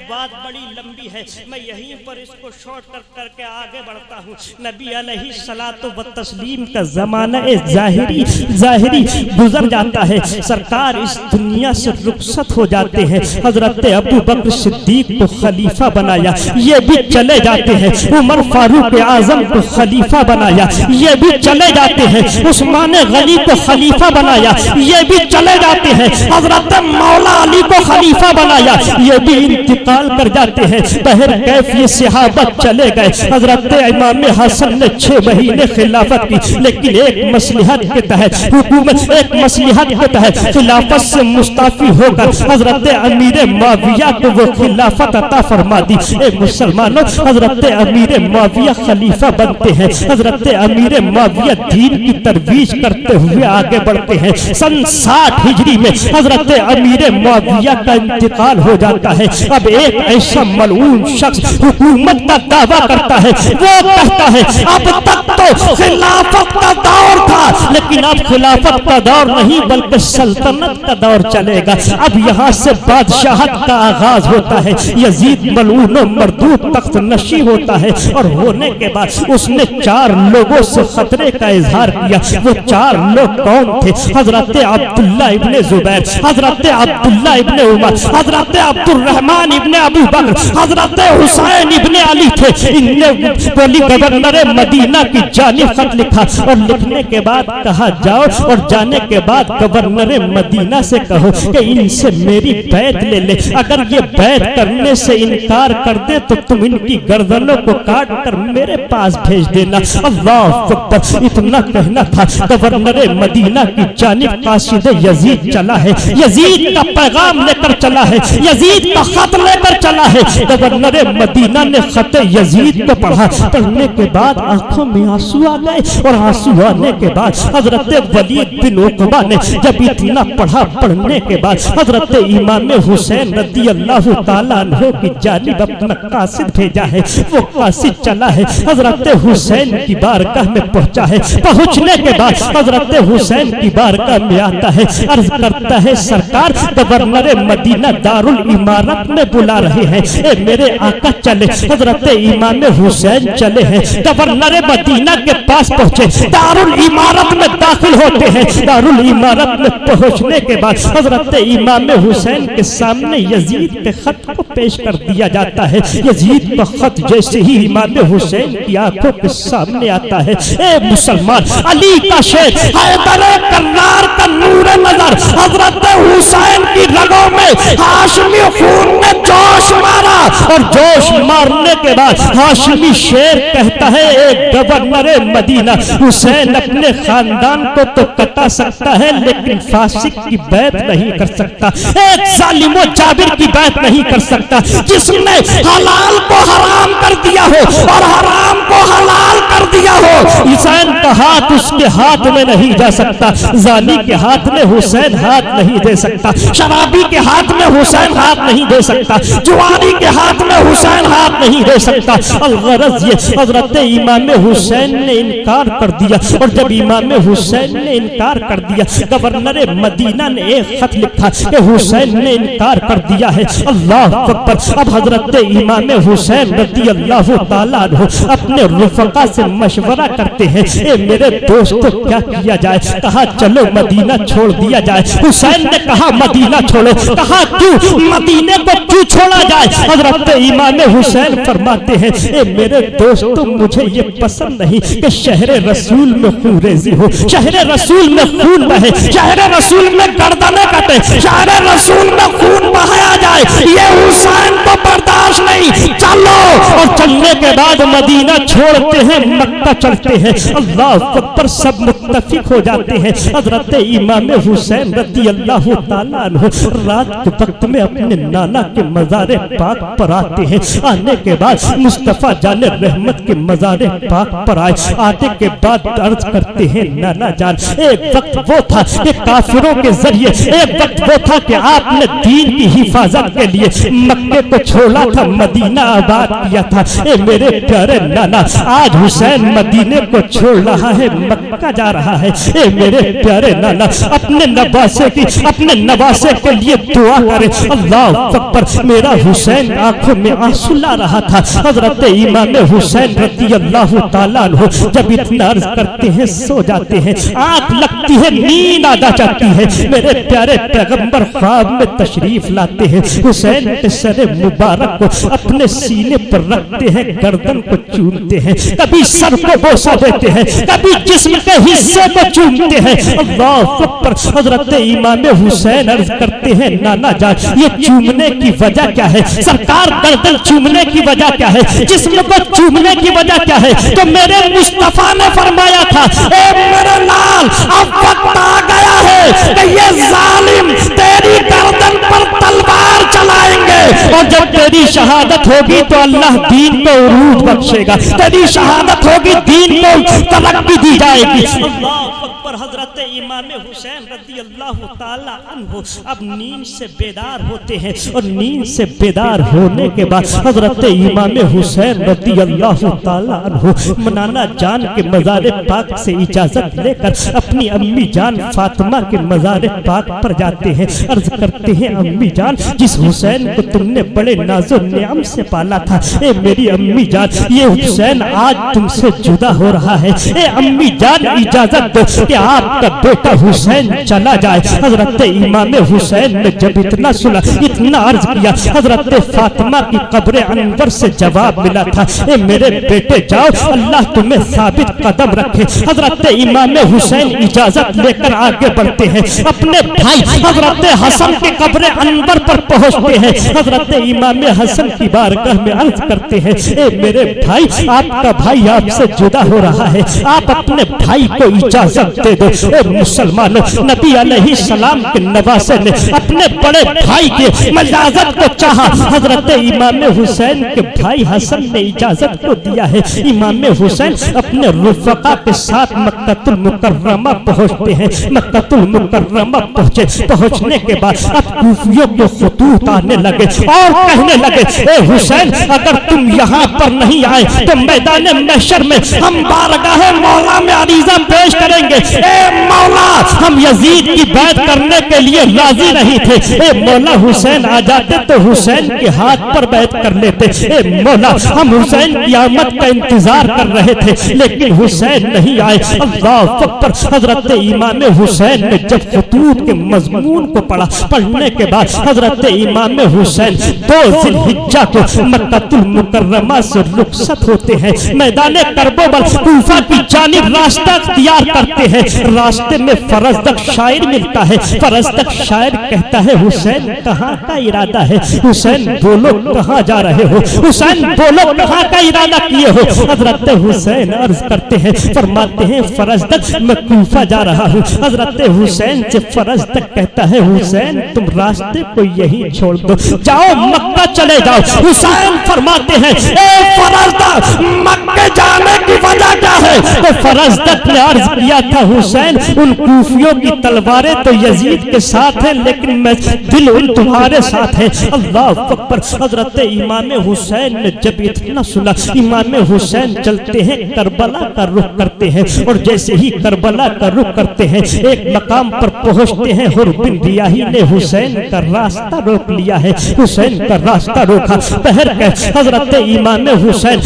بات بڑی لمبی ہے, میں یہیں پر اس کو شارٹ کر کے آگے بڑھتا ہوں. نبی علیہ الصلاۃ والتسلیم کا زمانہ ظاہری گزر جاتا ہے. سرکار اس دنیا سے رخصت ہو جاتے ہیں. حضرت ابو بکر صدیق کو خلیفہ بنایا, یہ بھی چلے جاتے ہیں. عمر فاروق اعظم کو خلیفہ بنایا, یہ بھی چلے جاتے ہیں. عثمان غنی کو خلیفہ بنایا, یہ بھی چلے جاتے ہیں. حضرت مولا علی کو خلیفہ بنایا, یہ بھی انتقال کر جاتے ہیں. بہر کیف یہ صحابہ چلے گئے. حضرت امام حسن نے 6 مہینے خلافت کی, لیکن ایک مصلحت کے تحت حکومت, ایک مصلحت کے تحت خلافت سے مستعفی ہو کر حضرت امیر معاویہ کو وہ خلافت عطا فرما دی. اے مسلمانوں, حضرت امیر معاویہ خلیفہ بنتے ہیں. حضرت امیر معاویہ دین کی ترویج کرتے ہوئے آگے بڑھتے ہیں. سن 60 ہجری میں حضرت امیر معاویہ کا انتقال ہو جاتا ہے. اب ایک ایسا ملعون شخص حکومت کا دعویٰ کرتا ہے, وہ کہتا ہے اب تک تو خلافت کا دور تھا, لیکن اب خلافت کا دور نہیں بلکہ سلطنت کا دور چلے گا. اب یہاں سے بادشاہت کا آغاز ہوتا ہے. یزید ملعون و مردود تخت نشی ہوتا ہے, اور ہونے کے بعد اس نے 4 لوگوں سے خطرے کا اظہار کیا. وہ 4 لوگ کون تھے؟ حضرت عبداللہ ابن زبیر, حضرت عبداللہ ابن عمر, حضرت عبد الرحمن ابن ابو بکر, حضرت حسین ابن علی تھے. ان نے ولی گورنر مدینہ کی جانب خط لکھا اور لکھنے کے بعد کہا جاؤ اور جانے کے بعد گورنر مدینہ سے کہو کہ ان سے میری بیعت لے لے. اگر یہ بیعت کرنے سے انکار کر دے تو تم ان کی گردنوں کو کاٹ کر میرے پاس بھیج دینا. اللہ اکبر. اتنا کہنا تھا. گورنر مدینہ کی جانب قاصد یزید چلا ہے, یزید کا پیغام لے کر چلا ہے, یزید کا خط لے کر چلا ہے. گورنر مدینہ نے خط یزید کو پڑھا. پڑھنے کے بعد آنکھوں میں آنسو آ گئے, اور آنسو آنے کے بعد حضرت ولید بن عقبہ نے جب اتنا پڑھا, پڑھنے کے بعد حضرت امام حسین رضی اللہ تعالیٰ عنہ کی جانب اپنا قاصد بھیجا ہے. وہ قاصد چلا ہے, حضرت حسین کی بارگاہ میں پہنچا ہے. پہنچنے کے بعد حضرت حسین کی بارگاہ میں آتا ہے، عرض کرتا ہے سرکار گورنر مدینہ دارالامارت میں بلا رہے ہیں، اے میرے آقا چلے۔ حضرت امام حسین چلے ہیں، گورنر مدینہ کے پاس پہنچے، دارالامارت میں داخل ہوتے ہیں۔ دارالامارت میں پہنچنے کے بعد حضرت امام حسین کے سامنے یزید کے خط کو پیش کر دیا جاتا ہے۔ یزید کا خط جیسے ہی امام حسین کی آنکھوں کے سامنے آتا ہے، اے مسلمان، علی کا شیر، حیدر کرار کا نور نظر، حضرت حسین کی رگوں میں ہاشمی خون نے جوش مارا، اور جوش مارنے کے بعد ہاشمی شیر کہتا ہے اے گورنر مدینہ، حسین اپنے خاندان کو تو کٹا سکتا ہے لیکن فاسق کی بیعت نہیں کر سکتا، ایک ظالم و جابر کی بیعت نہیں کر سکتا، جس نے حلال کو حرام کر دیا ہو اور حرام کو حلال کر دیا ہو، حسین کا ہاتھ اس کے ہاتھ میں نہیں جا سکتا، زانی کے ہاتھ میں حسین ہاتھ نہیں دے سکتا، شرابی کے ہاتھ میں حسین ہاتھ نہیں دے سکتا، جواری کے ہاتھ میں حسین ہاتھ نہیں دے سکتا۔ الغرض یہ حضرت امام حسین نے انکار کر دیا، اور جب امام حسین نے انکار کر دیا، گورنر مدینہ نے ایک خط لکھا کہ حسین نے انکار کر دیا ہے۔ اللہ اکبر! اب حضرت امام حسین رضی اللہ تعالیٰ عنہ اپنے رفقا سے مشورہ کرتے ہیں، اے میرے دوستو کیا کیا جائے؟ کہا چلو مدینہ چھوڑ دیا جائے۔ حسین نے کہا مدینہ چھوڑو، کہا کیوں؟ مدینے کو کیوں چھوڑا جائے؟ حضرت امام حسین فرماتے ہیں اے میرے دوستو مجھے یہ پسند نہیں کہ شہر رسول میں خون ریزی ہو، شہر رسول میں خون بہے، شہر رسول میں گردنیں کٹے، شہر رسول میں خون بہایا جائے، یہ حسین کو برداشت نہیں۔ چلو، اور چلنے کے بعد مدینہ چھوڑتے ہیں، مکہ چلتے ہیں۔ اللہ اکبر! سب متفق ہو جاتے ہیں۔ حضرت امام حسین رضی اللہ تعالیٰ عنہ رات کے وقت میں اپنے نانا کے مزار پاک پر آتے ہیں۔ آنے کے بعد مصطفیٰ جان رحمت کے مزار پاک پر آئے، آنے کے بعد عرض کرتے ہیں نانا جان ایک وقت وہ تھا کہ کافروں کے ذریعے، ایک وقت وہ تھا کہ آپ نے دین کی حفاظت کے لیے مکے کو چھوڑا تھا، مدینہ آباد کیا تھا۔ اے میرے پیارے نانا، آج حسین مدینے کو چھوڑ رہا ہے، مکہ جا رہا ہے۔ اے میرے پیارے نانا، اپنے نواسے کے لیے دعا کرے۔ اللہ اکبر! میرا حسین آنکھوں میں آنسو لا رہا تھا۔ حضرت امام حسین رضی اللہ تعالیٰ عنہ جب اتنا عرض کرتے ہیں سو جاتے ہیں، آنکھ لگتی ہے، نیند آ جاتی ہے۔ میرے پیارے پیغمبر خواب میں تشریف لاتے ہیں، حسین کے سر مبارک کو اپنے سینے پر رکھتے ہیں، گردن کو چومتے ہیں، کبھی سر کو بوسہ دیتے ہیں، کبھی جسم کے حصے کو چومتے ہیں۔ اللہ اکبر! حضرت امام حسین عرض کرتے ہیں نانا جان یہ چومنے کی وجہ کیا ہے؟ سرکار گردن چومنے کی وجہ کیا ہے؟ جسم کو چومنے کی وجہ کیا ہے؟ تو میرے مصطفیٰ نے فرمایا تھا اے میرے لال، اب وقت آ گیا ہے کہ یہ ظالم تیری گردن پر تلوار چلائیں گے، اور جب تیری شہادت ہوگی تو اللہ دین کو عروج بخشے گا، تیری شہادت ہوگی دین کو ترقی دی جائے گی۔ اللہ اکبر! حضرت امام حسین رضی اللہ تعالی عنہ اب نیند سے بیدار ہوتے ہیں، اور نیند سے بیدار ہونے کے بعد حضرت امام حسین رضی اللہ تعالی عنہ نانا جان کے مزار پاک سے اجازت لے کر اپنی امی جان فاطمہ کے مزار پاک پر جاتے ہیں۔ عرض کرتے ہیں امی جان، جس حسین کو تم نے بڑے ناز و نعم سے پالا تھا، اے میری امی جان یہ حسین آج تم سے جدا ہو رہا ہے، اے امی جان اجازت دو کہ آپ کا بیٹا حسین چلا جائے۔ حضرت امام حسین نے جب اتنا سنا، اتنا عرض کیا، حضرت فاطمہ کی قبر انور سے جواب ملا تھا اے میرے بیٹے جاؤ، اللہ تمہیں ثابت قدم رکھے۔ حضرت امام حسین اجازت لے کر آگے بڑھتے ہیں، اپنے بھائی حضرت حسن کی قبر انور پر پہنچتے ہیں۔ حضرت امام حسن کی بارگاہ میں عرض کرتے ہیں اے میرے بھائی، آپ کا بھائی آپ سے جدا ہو رہا ہے، آپ اپنے بھائی کو اجازت دے دو۔ اے مسلمانوں، نبی علیہ السلام کے نواسے نے اپنے بڑے بھائی کی اجازت کو چاہا، حضرت امام حسین کے بھائی حسن نے اجازت کو دیا ہے۔ امام حسین اپنے رفقا کے ساتھ مکہ المکرمہ پہنچتے ہیں۔ مکہ المکرمہ پہنچنے کے بعد اب کوفیوں کے خطوط آنے لگے اور کہنے لگے اے حسین، اگر تم یہاں پر نہیں آئے تو میدان محشر میں ہم بارگاہ مولا میں عریضہ پیش کریں گے۔ اے مولا ہم یزید کی بیعت کرنے کے لیے راضی نہیں تھے، اے مولا حسین آ جاتے تو حسین کے ہاتھ پر بیعت کر لیتے، اے مولا ہم حسین کی آمد کا انتظار کر رہے تھے لیکن حسین نہیں آئے۔ اللہ اکبر۔ حضرت امام حسین نے جب خطوط کے مضمون کو پڑھا، پڑھنے کے بعد حضرت امام حسین 2 ذی الحجہ کو مکہ المکرمہ سے رخصت ہوتے ہیں، میدان کربلا کوفہ کی جانب راستہ اختیار کرتے ہیں۔ راستے میں فرزدق شاعر ملتا ہے، فرزدق شاعر کہتا ہے حسین کہاں کا ارادہ ہے؟ حسین بولو کہاں جا رہے ہو؟ حسین بولو کہاں کا ارادہ کیے ہو؟ حضرت حسین عرض کرتے ہیں، فرماتے ہیں فرزدق میں کوفہ جا رہا ہوں۔ حضرت حسین سے فرزدق کہتا ہے حسین تم راستے کو یہی چھوڑ دو، جاؤ مکہ چلے جاؤ۔ حسین فرماتے ہیں اے فرزدق مکہ جانے کی وجہ کیا ہے؟ تو فرزدق نے عرض کیا تھا حسین ان کوفیوں کی تلواریں تو یزید کے ساتھ ہیں لیکن میں دل ان تمہارے ساتھ ہے۔ اللہ اکبر۔ حضرت امام حسین نے جب اتنا سنا، امام حسین چلتے ہیں کربلا کا رخ کرتے ہیں، اور جیسے ہی کربلا کا رخ کرتے ہیں ایک مقام پر پہنچتے ہیں، حر بن ریاحی نے حسین کا راستہ روک لیا ہے، حسین کا راستہ روکا۔ پہر کے حضرت امام حسین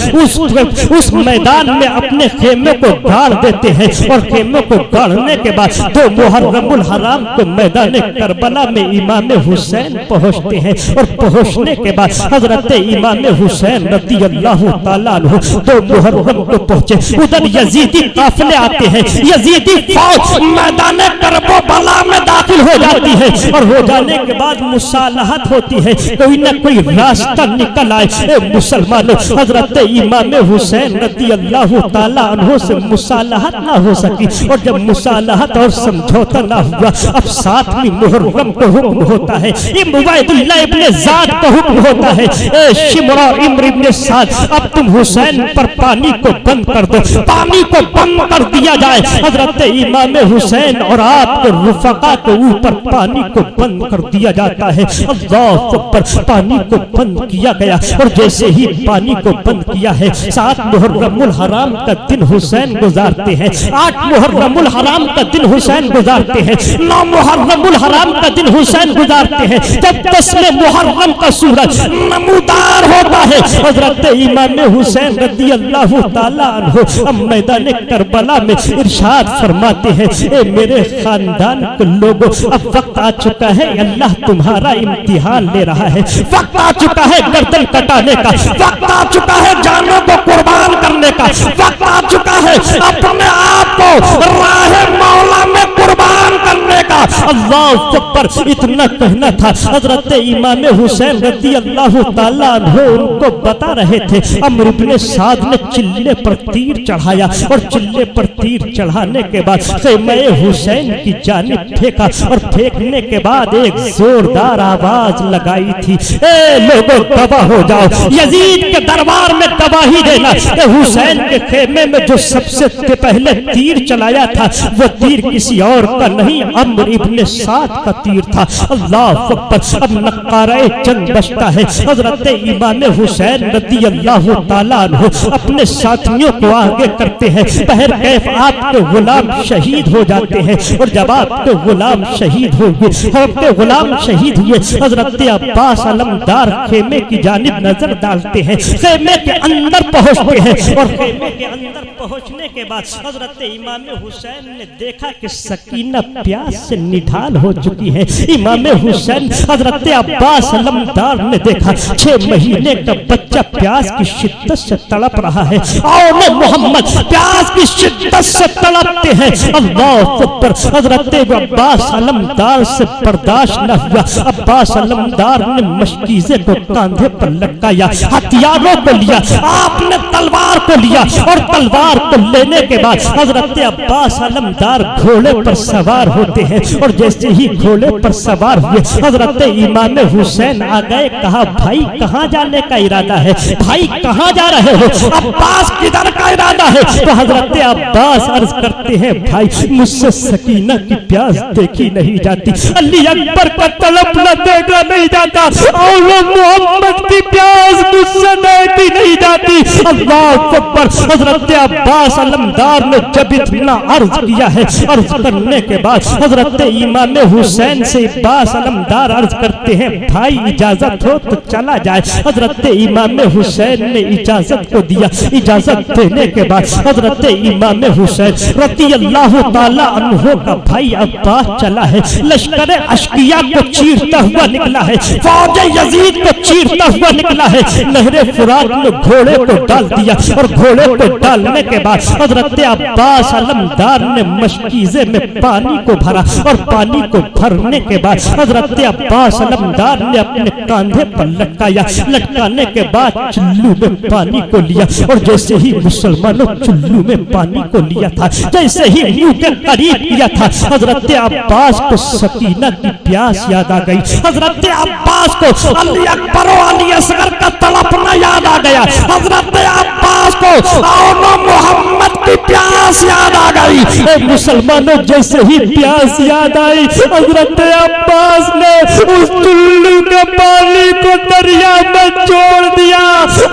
اس میدان میں اپنے خیمے کو گاڑ دیتے ہیں، اور خیمے کو گاڑنے کے بعد 2 محرم الحرام کو میدان کربلا میں امام حسین پہنچتے ہیں، اور پہنچنے کے بعد حضرت امام حسین رضی اللہ تعالیٰ عنہ 2 محرم کو پہنچے۔ ادھر یزیدی قافلے آتے ہیں، یزیدی فوج میدان کربلا میں داخل ہو جاتی ہے، اور ہو جانے کے بعد مصالحت ہوتی ہے، کوئی نہ کوئی راستہ نکل آئے۔ اے مسلمانوں حضرت امام حسین رضی اللہ تعالیٰ عنہ سے مصالحت نہ ہو سکی، اور جب مصالحت اور سمجھوتا نہ ہوا اب 7ویں محرم کو حکم ہوتا ہے، عبید اللہ ابن زاد کو حکم ہوتا ہے اے شمرا عمر ابن سعد اب تم حسین پر پانی کو بند کر دو، پانی کو بند کر دیا جائے۔ حضرت امام حسین اور آپ کے رفقا کے اوپر پانی کو بند کر دیا جاتا ہے۔ اللہ اکبر۔ پانی کو بند کیا گیا، اور جیسے ہی پانی کو بند کیا ہے 7 محرم الحرام کا دن حسین گزارتے ہیں، 8 محرم الحرام کا دن حسین گزارتے ہیں، 9 محرم الحرام کا دن حسین گزارتے ہیں۔ جب 10 محرم کا سورج نمودار ہوتا ہے حضرت امام حسین رضی اللہ تعالیٰ عنہ اب میدان کربلا میں ارشاد فرماتے ہیں اے میرے خاندان کے لوگوں اب وقت آ چکا ہے، اللہ تمہارا امتحان لے رہا ہے، وقت آ چکا ہے گردن کٹانے کا، وقت آ چکا ہے جانوں کو قربان کرنے کا، وقت آ چکا ہے اپنے آپ کو راہ مولا میں قربان کرنے کا۔ اللہ اکبر۔ اتنا کہنا تھا حضرت امام حسین رضی اللہ تعالیٰ عنہ ان کو بتا رہے تھے۔ عمرو بن سعد نے چلے پر تیر چڑھایا، اور چلے پر تیر چڑھانے کے بعد خیمہ حسین کی جانب پھینکا، اور پھینکنے کے بعد ایک زوردار آواز لگائی تھی اے لوگوں تباہ ہو جاؤ، یزید کے دربار میں تباہی دینا۔ حسین کے خیمے میں جو سب سے پہلے تیر چلایا تھا وہ تیر کسی اور کا نہیں عمرو ابن سعد کا تیر تھا۔ اللہ اکبر۔ اب نقارہ جنگ بجتا ہے، حضرت امام حسین رضی اللہ تعالیٰ عنہ اپنے ساتھیوں کو آگے کرتے ہیں، بہر کیف آپ کے غلام شہید ہو جاتے ہیں، اور جب آپ کے غلام شہید ہوئے، آپ کے غلام شہید ہوئے، حضرت عباس علمدار خیمے کی جانب نظر ڈالتے ہیں، خیمے کے اندر پہنچتے ہیں، اور خیمے کے اندر پہنچنے کے بعد حضرت امام حسین نے دیکھا کہ سکینہ پیاس سے نڈھال ہو چکی ہے۔ امام حسین حضرت عباس علمدار نے دیکھا 6 مہینے کا بچہ پیاس کی شدت سے تڑپ رہا ہے، اور محمد پیاس کی شدت سے تڑپتے ہیں۔ اللہ اکبر۔ حضرت عباس علمدار سے برداشت نہ ہوا، عباس علمدار نے مشکیزے کو کاندھے پر لٹکایا، ہتھیاروں کو لیا، آپ نے تلوار کو لیا، اور تلوار کو لینے کے بعد حضرت عباس علمدار گھوڑے پر سوار ہوتے ہیں، اور جیسے ہی گھوڑے پر سوار ہوئے حضرت امام حسین آ گئے، کہا بھائی کہاں جانے کا ارادہ ہے؟ بھائی کہاں جا رہے ہو؟ عباس کدھر کا ارادہ ہے؟ تو حضرت عباس عرض کرتے ہیں بھائی مجھ سے سکینہ کی پیاس دیکھی نہیں جاتی، علی اکبر کا تڑپنا دیکھا نہیں جاتا، اور محمد کی پیاس مجھ سے دیکھی نہیں جاتی۔ اللہ اکبر. حضرت عباس علمدار نے جب اتنا عرض کیا ہے، عرض کرنے کے بعد حضرت امام حسین سے عباس علمدار عرض کرتے ہیں بھائی اجازت ہو تو چلا جائے. حضرت امام حسین نے اجازت کو دیا. اجازت دینے کے بعد حضرت امام حسین رضی اللہ تعالی عنہ کا بھائی عباس چلا ہے. لشکر اشقیاء کو چیرتا ہوا نکلا ہے، فوج یزید کو چیرتا ہوا نکلا ہے. نہر فرات میں گھوڑے کو ڈال دیا اور گھوڑے کو ڈالنے کے بعد حضرت عباس علمدار نے مشکیزے میں پانی کو بھرا اور پانی کو بھرنے کے بعد حضرت عباس علمدار نے اپنے کاندھے پر لٹکایا. لٹکانے کے بعد چلو میں پانی کو لیا اور جیسے ہی مسلمانوں چلو میں پانی کو لیا تھا، جیسے ہی منہ کے قریب کیا تھا، حضرت عباس کو سکینہ کی پیاس یاد آ گئی. حضرت عباس کو علی اکبر و علی اصغر کا تڑپنا یاد آ گیا. حضرت عباس کو اون محمد کی پیاس یاد آ گئی. اے مسلمانوں جیسے ہی پیاس یاد آئی، حضرت عباس نے اس چلو کے پانی کو دریا میں چھوڑ دیا.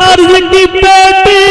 عرض کی بیٹی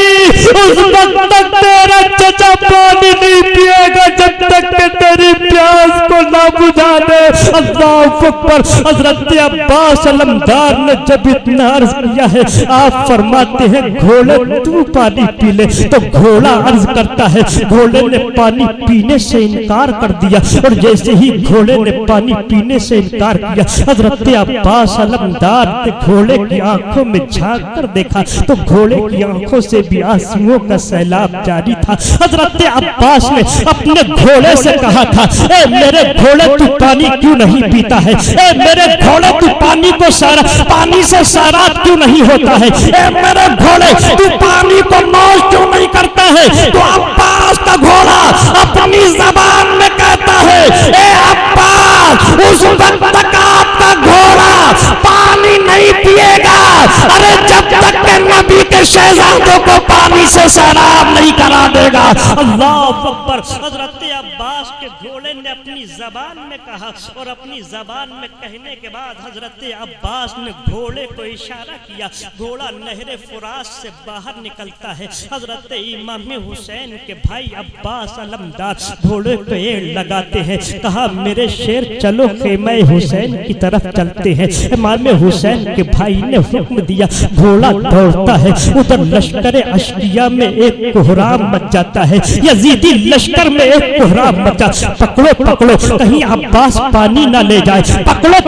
اس وقت تک تیرا چچا پانی نہیں پیے گا جب تک کہ تیری پیاس کو نہ بجھا دے. اللہ اکبر. حضرت عباس علمدار نے جب اتنا عرض کیا ہے، آپ فرماتے ہیں گھوڑے تو پانی پی لے. تو گھوڑا عرض کرتا ہے گھوڑے نے پانی پینے سے انکار کر دیا اور جیسے ہی گھوڑے نے پانی پینے سے انکار کیا، حضرت عباس علمدار نے گھوڑے کی آنکھوں میں جھانک کر دیکھا تو گھوڑے کی آنکھوں سے بھی آنسوؤں کا سیلاب جاری تھا. حضرت عباس نے اپنے گھوڑے سے کہا تھا اے میرے گھوڑے تو پانی کیوں نہیں پیتا ہے؟ اے میرے گھوڑے تو پانی سے سیراب کیوں نہیں ہوتا ہے؟ اے میرے گھوڑے تو پانی کو نوش کیوں نہیں کرتا ہے؟ تو عباس کا گھوڑا اپنی زبان میں کہتا ہے اے عباس اس وقت تک آپ کا گھوڑا پانی نہیں پیے گا ارے جب تک کہ نبی کے شہزادوں کو پانی سے سیراب نہیں کرا دے گا. اللہ اکبر. حضرت عباس کے گھوڑے نے اپنی زبان میں کہا اور اپنی زبان میں کہنے کے بعد حضرت عباس نے گھوڑے کو اشارہ کیا. گھوڑا نہر فرات سے باہر نکلتا ہے. حضرت امام حسین کے بھائی عباس علمدار گھوڑے کو ایڑ لگاتے ہیں. کہا میرے شیر چلو خیمہ حسین کی طرف چلتے ہیں. امام حسین کے بھائی نے حکم دیا. گھوڑا دوڑتا ہے. ادھر لشکر اشقیاء میں ایک کوہرام مچ جاتا ہے. یزیدی لشکر میں ایک کوہرام مچا. پکڑو کہیں عباس پانی نہ لے جائے. پکڑو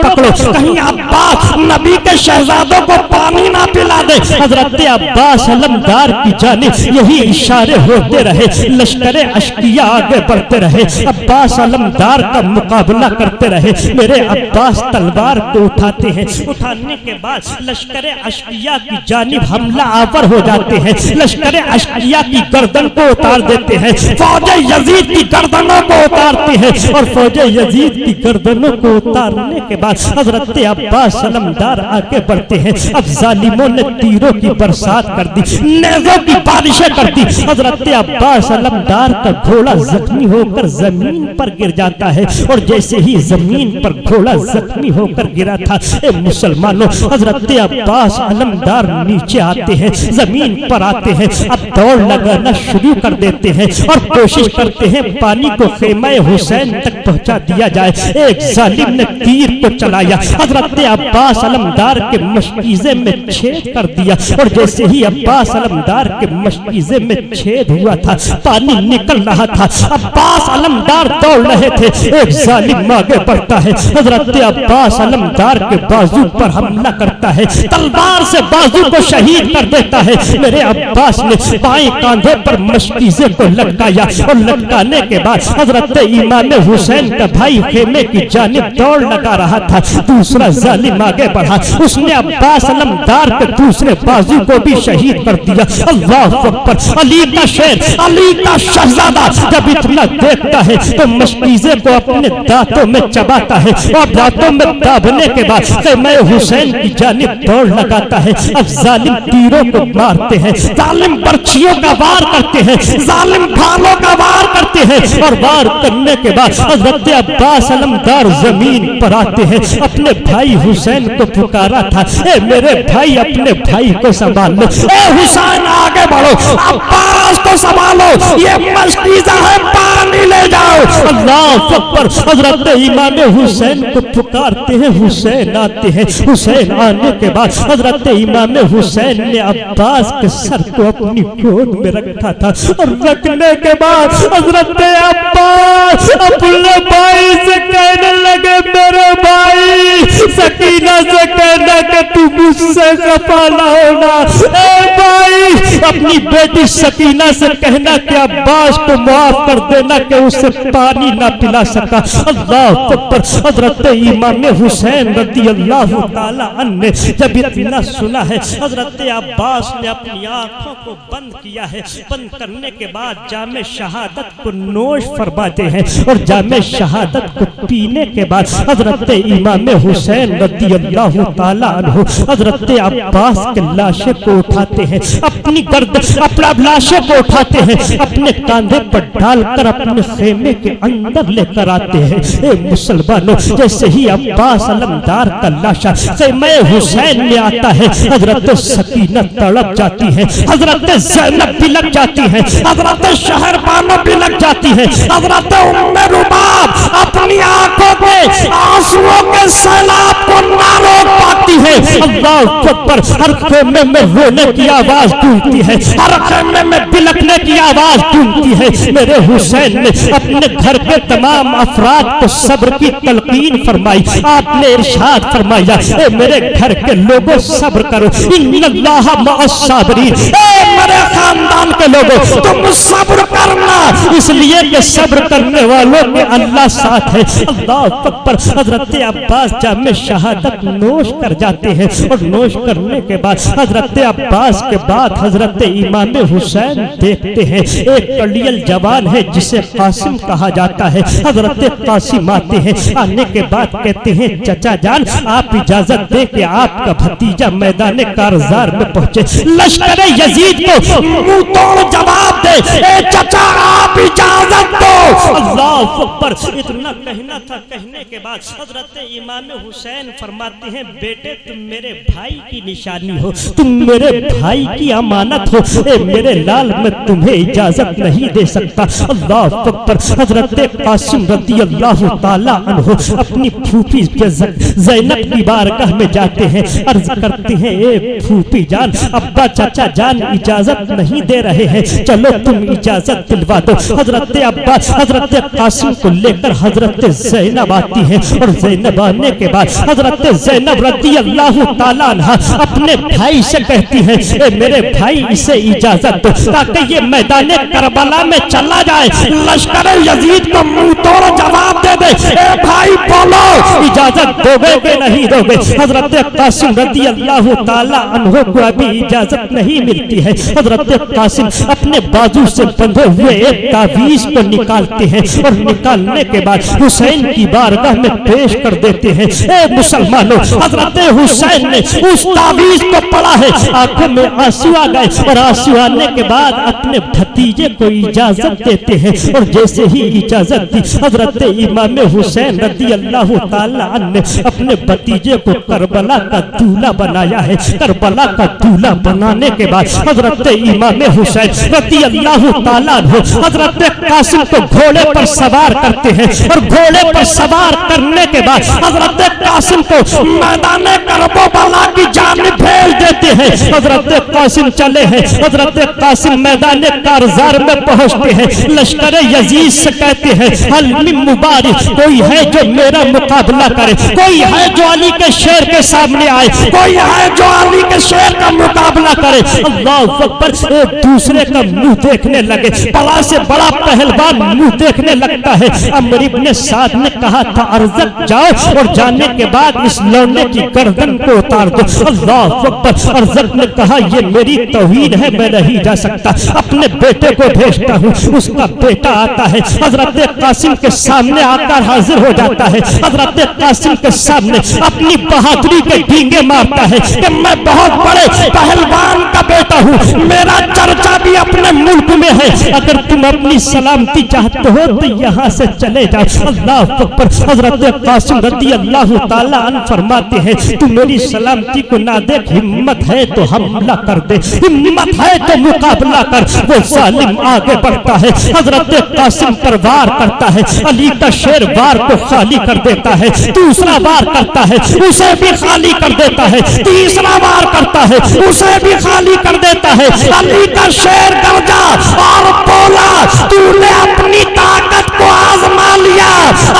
کہیں عباس نبی کے شہزادوں کو پانی نہ پلا دے. حضرت عباس علمدار کی جانب یہی اشارے ہوتے رہے. لشکر اشقیاء آگے بڑھتے رہے. عباس علمدار کا مقابلہ کرتے رہے. میرے عباس تلوار کو اٹھاتے ہیں. اٹھانے کے بعد لشکر اشقیاء کی جانب حملہ آور ہو جاتے ہیں. لشکر اشقیاء کی گردن کو اتار دیتے ہیں. فوج یزید کی گردنوں کو اتارتے ہیں اور فوج یزید کی گردنوں کو اتارنے کے بعد حضرت عباس علمدار آگے بڑھتے ہیں. اب ظالموں نے تیروں کی برسات کر دی، نیزوں کی بارشیں کر دی. حضرت عباس علمدار کا گھوڑا زخمی ہو کر زمین پر گر جاتا ہے اور جیسے ہی زمین پر گھوڑا زخمی ہو کر گرا تھا اے مسلمانوں حضرت عباس علمدار نیچے آتے ہیں، زمین پر آتے ہیں. اب دوڑ لگانا شروع کر دیتے ہیں اور کوشش کرتے ہیں پانی کو خیمہ حسین تک پہنچا دیا جائے. ایک ظالم نے تیر کو چلایا، حضرت عباس علمدار کے مشکیزے میں چھید کر دیا اور جیسے ہی عباس علمدار کے مشکیزے میں چھید ہوا تھا پانی نکل رہا تھا. عباس علمدار دوڑ رہے تھے. ایک ظالم آگے بڑھتا ہے، حضرت عباس علمدار کے بازو پر حملہ کرتا ہے، تلوار سے بازو کو شہید کر دیتا ہے. میرے عباس نے بائیں کاندھے پر مشکیزے کو لٹکایا اور لٹکانے کے بعد حضرت امام حسین کا بھائی خیمے کی جانب دوڑ لگا رہا تھا. دوسرا ظالم آگے بڑھا، اس نے عباس علمدار کے دوسرے بازو کو بھی شہید کر دیا. اللہ اکبر. علی کا شیر، علی کا شہزادہ جب اتنا دیکھتا ہے تو مشکیزے کو اپنے دانتوں میں چباتا ہے اور دانتوں میں دابنے کے بعد خیمہ حسین کی جانب دوڑ لگاتا ہے. اب ظالم تیروں کو مارتے ہیں، ظالم برچھیوں کا وار کرتے ہیں، ظالم بھالوں کا وار کرتے ہیں اور وار کرنے کے بعد حضرت عباس علمدار زمین پر آتے ہیں، اپنے بھائی حسین کو پکارا تھا، اے میرے بھائی اپنے بھائی کو سنبھال لو، اے حسین آگے بڑھو، عباس کو سنبھالو، یہ مشکیزہ ہے پانی لے جاؤ۔ اللہ اکبر، حضرت امام حسین کو پکارتے ہیں، حسین آتے ہیں، حسین آنے کے بعد حضرت امام حسین نے عباس کے سر کو اپنی گود میں رکھا تھا، اور رکھنے کے بعد حضرت عباس اپنے بھائی سے کہنے لگے، میرے بھائی، سکینہ سے کہنا کہ تو مجھ سے خفا نہ ہونا، اے بھائی اپنی بیٹی سکینہ سے کہنا کہ عباس کو معاف کر دینا کہ اسے پانی نہ پلا سکا۔ اللہ اکبر، حضرت امام حسین رضی اللہ تعالی عنہ نے جب اتنا سنا ہے، حضرت عباس نے اپنی آنکھوں کو بند کیا ہے، بند کرنے کے بعد جام شہادت کو نوش فرماتے ہیں، اور جام شہادت کو پینے کے بعد حضرت امام حسین رضی اللہ تعالی عنہ حضرت عباس کے لاشے کو اٹھاتے ہیں، اپنی گردن اپنا لاشے کو اٹھاتے ہیں، اپنے کاندھے پر ڈال کر اپنے خیمے کے اندر لے کر آتے ہیں۔ اے مسلمانوں، جیسے ہی عباس علمدار کا لاشا خیمہ حسین میں آتا ہے، حضرت سکینہ تڑپ جاتی ہے، حضرت زینب بھی لگ جاتی ہے، حضرت شہر بانو بھی لگ جاتی ہے، حضرت ام رباب اپنی آنکھوں کے آنسوؤں کے سیلاب کو نہ روک پاتی ہے۔ اللہ اکبر، ہر خیمے میں رونے کی آواز گونجتی ہے، ہر خیمے میں بلکنے کی آواز گونجتی ہے۔ میرے حسین نے اپنے گھر کے تمام افراد کو صبر کی تلقین فرمائی، آپ نے ارشاد فرمایا، اے میرے گھر کے لوگوں صبر کرو، ان اللہ مع الصابرین، اے میرے خاندان کے لوگوں تم صبر کرنا، اس لیے کہ صبر کرنے والوں کے اللہ ساتھ ہے۔ اللہ اکبر، حضرت عباس جام شہادت نوش کر جاتے ہیں، اور نوش کرنے کے بعد حضرت عباس کے بعد حضرت امام حسین دیکھتے ہیں، ایک کڑیل جوان ہے جسے قاسم کہا جاتا ہے، حضرت قاسم آتے ہیں، آنے کے بعد کہتے ہیں، چچا جان آپ اجازت دے کہ آپ کا بھتیجا میدان کارزار میں پہنچے، لشکر یزید کو منہ توڑ جواب دے، اے چچا آپ اجازت دو۔ اللہ اکبر، اتنا کہنا تھا، کہنے کے بعد حضرت امام حسین فرماتے ہیں، بیٹے تم میرے بھائی کی نشانی ہو، تم میرے بھائی کی امانت ہو، اے میرے لال میں تمہیں اجازت نہیں دے سکتا۔ اللہ اکبر، حضرت قاسم رضی اللہ تعالی عنہ اپنی پھوپھی زینب کی بارگاہ میں جاتے ہیں، عرض کرتے ہیں، اے پھوپھی جان، ابا چچا جان اجازت نہیں دے رہے ہیں، چلو تم اجازت دلوا دو۔ حضرت عباس حضرت قاسم کو لے کر حضرت زینب آتی ہے، اور زینب آنے کے بعد حضرت زینب رضی اللہ تعالی عنہ اپنے بھائی سے کہتی ہے، اے میرے بھائی اسے اجازت دو تاکہ یہ میدان کربلا میں چلا جائے، لشکر یزید کو منہ توڑ جواب دے دے، اے بھائی بولو اجازت دو گے کہ نہیں دو گے؟ حضرت قاسم رضی اللہ تعالی عنہ کو ابھی اجازت نہیں ملتی ہے، حضرت قاسم اپنے بازو سے بندھے ہوئے ایک تعویذ کو نکالتے ہیں، اور نکالنے کے بعد حسین کی بارگاہ میں پیش کر دیتے ہیں۔ اے مسلمانوں، حضرت حسین نے اس تعویذ کو پڑھا ہے، آنکھوں میں آنسو آ گئے، اور آنسو آنے کے بعد اپنے بھتیجے کو اجازت دیتے ہیں، اور جیسے ہی اجازت دی حضرت امام حسین رضی اللہ تعالی عنہ نے اپنے بھتیجے کو کربلا کا دولہا بنایا ہے۔ کربلا کا دولہا بنانے کے بعد حضرت امام حسین رضی اللہ تعالی عنہ حضرت قاسم کو گھوڑے پر سوار کرتے ہیں، اور گھوڑے پر سوار کرنے کے بعد حضرت قاسم کو میدان کربلا کی جانب بھیج دیتے ہیں۔ حضرت قاسم چلے ہیں، حضرت قاسم میدان کارزار میں پہنچتے ہیں، لشکر یزید سے کہتے ہیں، حل من مبارک، کوئی ہے جو میرا مقابلہ کرے، کوئی ہے جو علی کے شیر کے سامنے آئے، کوئی ہے جو علی کے شیر کا مقابلہ کرے۔ اللہ اکبر، ایک دوسرے کا منہ دیکھنے لگے، بڑا سے بڑا پہلوان منہ دیکھنے لگتا ہے۔ عمرو بن سعد نے کہا تھا، ارزق جاؤ اور جانے کے بعد اس لونڈے کی گردن کو اتار دو۔ اللہ اکبر، ارزق نے کہا، یہ میری توہین ہے، میں نہیں جا سکتا، اپنے بیٹے کو بھیجتا ہوں۔ اس کا بیٹا آتا ہے، حضرت قاسم کے سامنے آ کر حاضر ہو جاتا ہے، حضرت قاسم کے سامنے اپنی بہادری کے ڈینگے مارتا ہے کہ میں بہت بڑے پہلوان کا بیٹا ہوں، میرا چرچا بھی اپنے ملک میں ہے، اگر تم اپنی سلامتی چاہتے ہو تو یہاں سے چلے جاؤ۔ اللہ اکبر۔ حضرت قاسم رضی اللہ تعالیٰ عنہ فرماتے ہیں تو میری سلامتی کو نہ دیکھ، ہمت ہے تو حملہ کر دے، ہمت ہے تو مقابلہ کر۔ وہ ظالم آگے بڑھتا ہے، حضرت قاسم پر وار کرتا ہے، علی کا شیر وار کو خالی کر دیتا ہے، دوسرا وار کرتا ہے اسے بھی خالی کر دیتا ہے، تیسرا وار کرتا ہے اسے بھی خالی کر دیتا ہے۔ علی کا شیر گرجا اور بولا تو نے اپنی طاقت کو آزما لیا،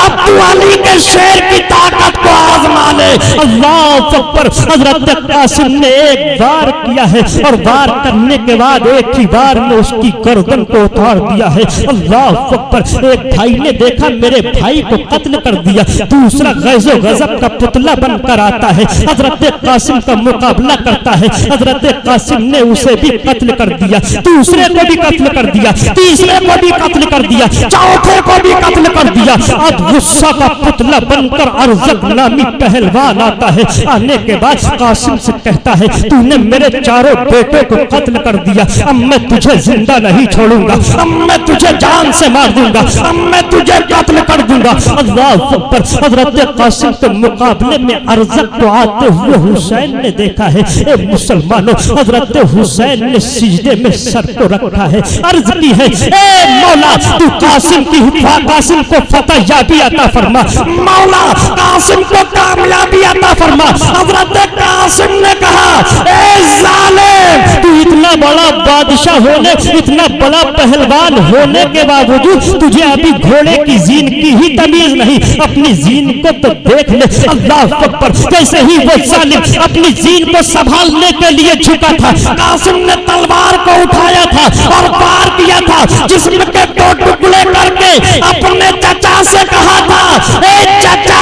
اب تو علی کے شیر کی طاقت کو آزما لے۔ اللہ اکبر۔ حضرت قاسم نے ایک وار کیا ہے اور وار کرنے کے بعد ایک ہی وار میں اس کی گردن کو اتار دیا ہے۔ اللہ اکبر۔ ایک بھائی نے دیکھا میرے بھائی کو قتل کر دیا، دوسرا غیظ و غضب کا پتلا بن کر آتا ہے، حضرت قاسم کا مقابلہ کرتا ہے، حضرت قاسم نے اسے بھی قتل کر دیا، دوسرے کو بھی قتل کر دیا، تیسرے کو بھی قتل کر دیا، چوتھے کو بھی قتل کر دیا۔ اب غصہ کا پتلا بن کر ارزق نامی پہلوان آتا ہے، آنے کے بعد قاسم سے کہتا ہے تو نے میرے چاروں بیٹوں کو قتل کر دیا، اب میں تجھے زندہ نہیں چھوڑوں گا، اب میں تجھے جان سے مار دوں گا، اب میں تجھے قتل کر دوں گا۔ اللہ اکبر۔ حضرت قاسم کے مقابلے میں ارزق کو آتے ہوئے حسین نے دیکھا ہے۔ اے مسلمانوں، حضرت حسین نے سجدے میں سر کو رکھا ہے، عرض کی ہے اے مولا تو قاسم کو فتح یابی عطا فرما، مولا قاسم کو کامیابی عطا فرما۔ حضرت قاسم نے کہا اے ظالم، تو اتنا بڑا بادشاہ ہونے، اتنا بڑا پہلوان ہونے کے باوجود تجھے ابھی گھوڑے کی زین کی ہی تمیز نہیں، اپنی زین کو تو دیکھ لے۔ اللہ اکبر۔ جیسے ہی وہ ظالم اپنی زین کو سنبھالنے کے لیے جھکا تھا، قاسم نے تلوار کو اٹھایا تھا اور وار کیا تھا، جسم کے دو ٹکڑے کر کے اپنے چچا سے کہا تھا اے چچا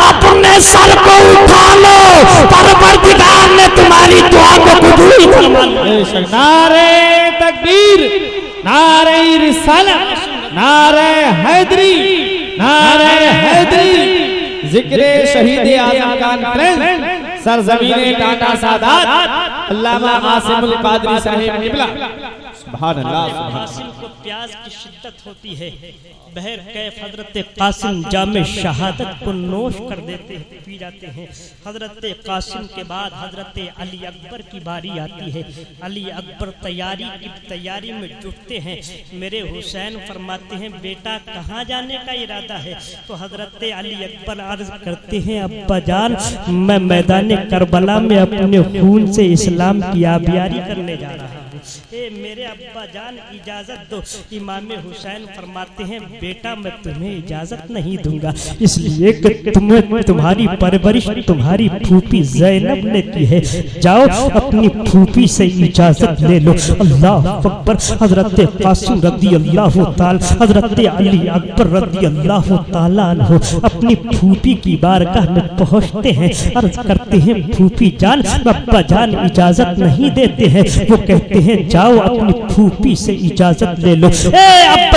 اپنے سر کو اٹھا لو، پروردگار نے تمہاری دعا کو قبول فرما لیا۔ نعرہ تکبیر، نعرہ رسالت، نعرہ حیدری، نعرہ حیدری۔ ذکر شہید اعظم کانفرنس سرزمین ٹانڈا سادات علامہ عاصم القادری صاحب قبلہ۔ سبحان اللہ۔ قاسم کو پیاس کی شدت ہوتی ہے، بہر کیف حضرت قاسم جام شہادت کو نوش کر دیتے ہیں، پی جاتے ہیں۔ حضرت قاسم کے بعد حضرت علی اکبر کی باری آتی ہے، علی اکبر تیاری میں جٹتے ہیں۔ میرے حسین فرماتے ہیں بیٹا کہاں جانے کا ارادہ ہے؟ تو حضرت علی اکبر عرض کرتے ہیں ابا جان میں میدان کربلا میں اپنے خون سے اسلام کی آبیاری کرنے جا رہا ہوں۔ اے میرے ابا جان اجازت دو۔ امام حسین فرماتے ہیں بیٹا میں تمہیں اجازت نہیں دوں گا، اس لیے کہ تمہاری پرورش تمہاری پھوپھی زینب نے کی ہے، جاؤ اپنی پھوپھی سے اجازت لے لو۔ اللہ اکبر۔ حضرت قاسم رضی اللہ تعالی، حضرت علی اکبر رضی اللہ تعالی عنہ اپنی پھوپھی کی بارگاہ میں پہنچتے ہیں، عرض کرتے ہیں پھوپھی جان ابا جان اجازت نہیں دیتے ہیں، وہ کہتے ہیں جاؤ اپنی پھوپھی سے اجازت لے لو۔ اے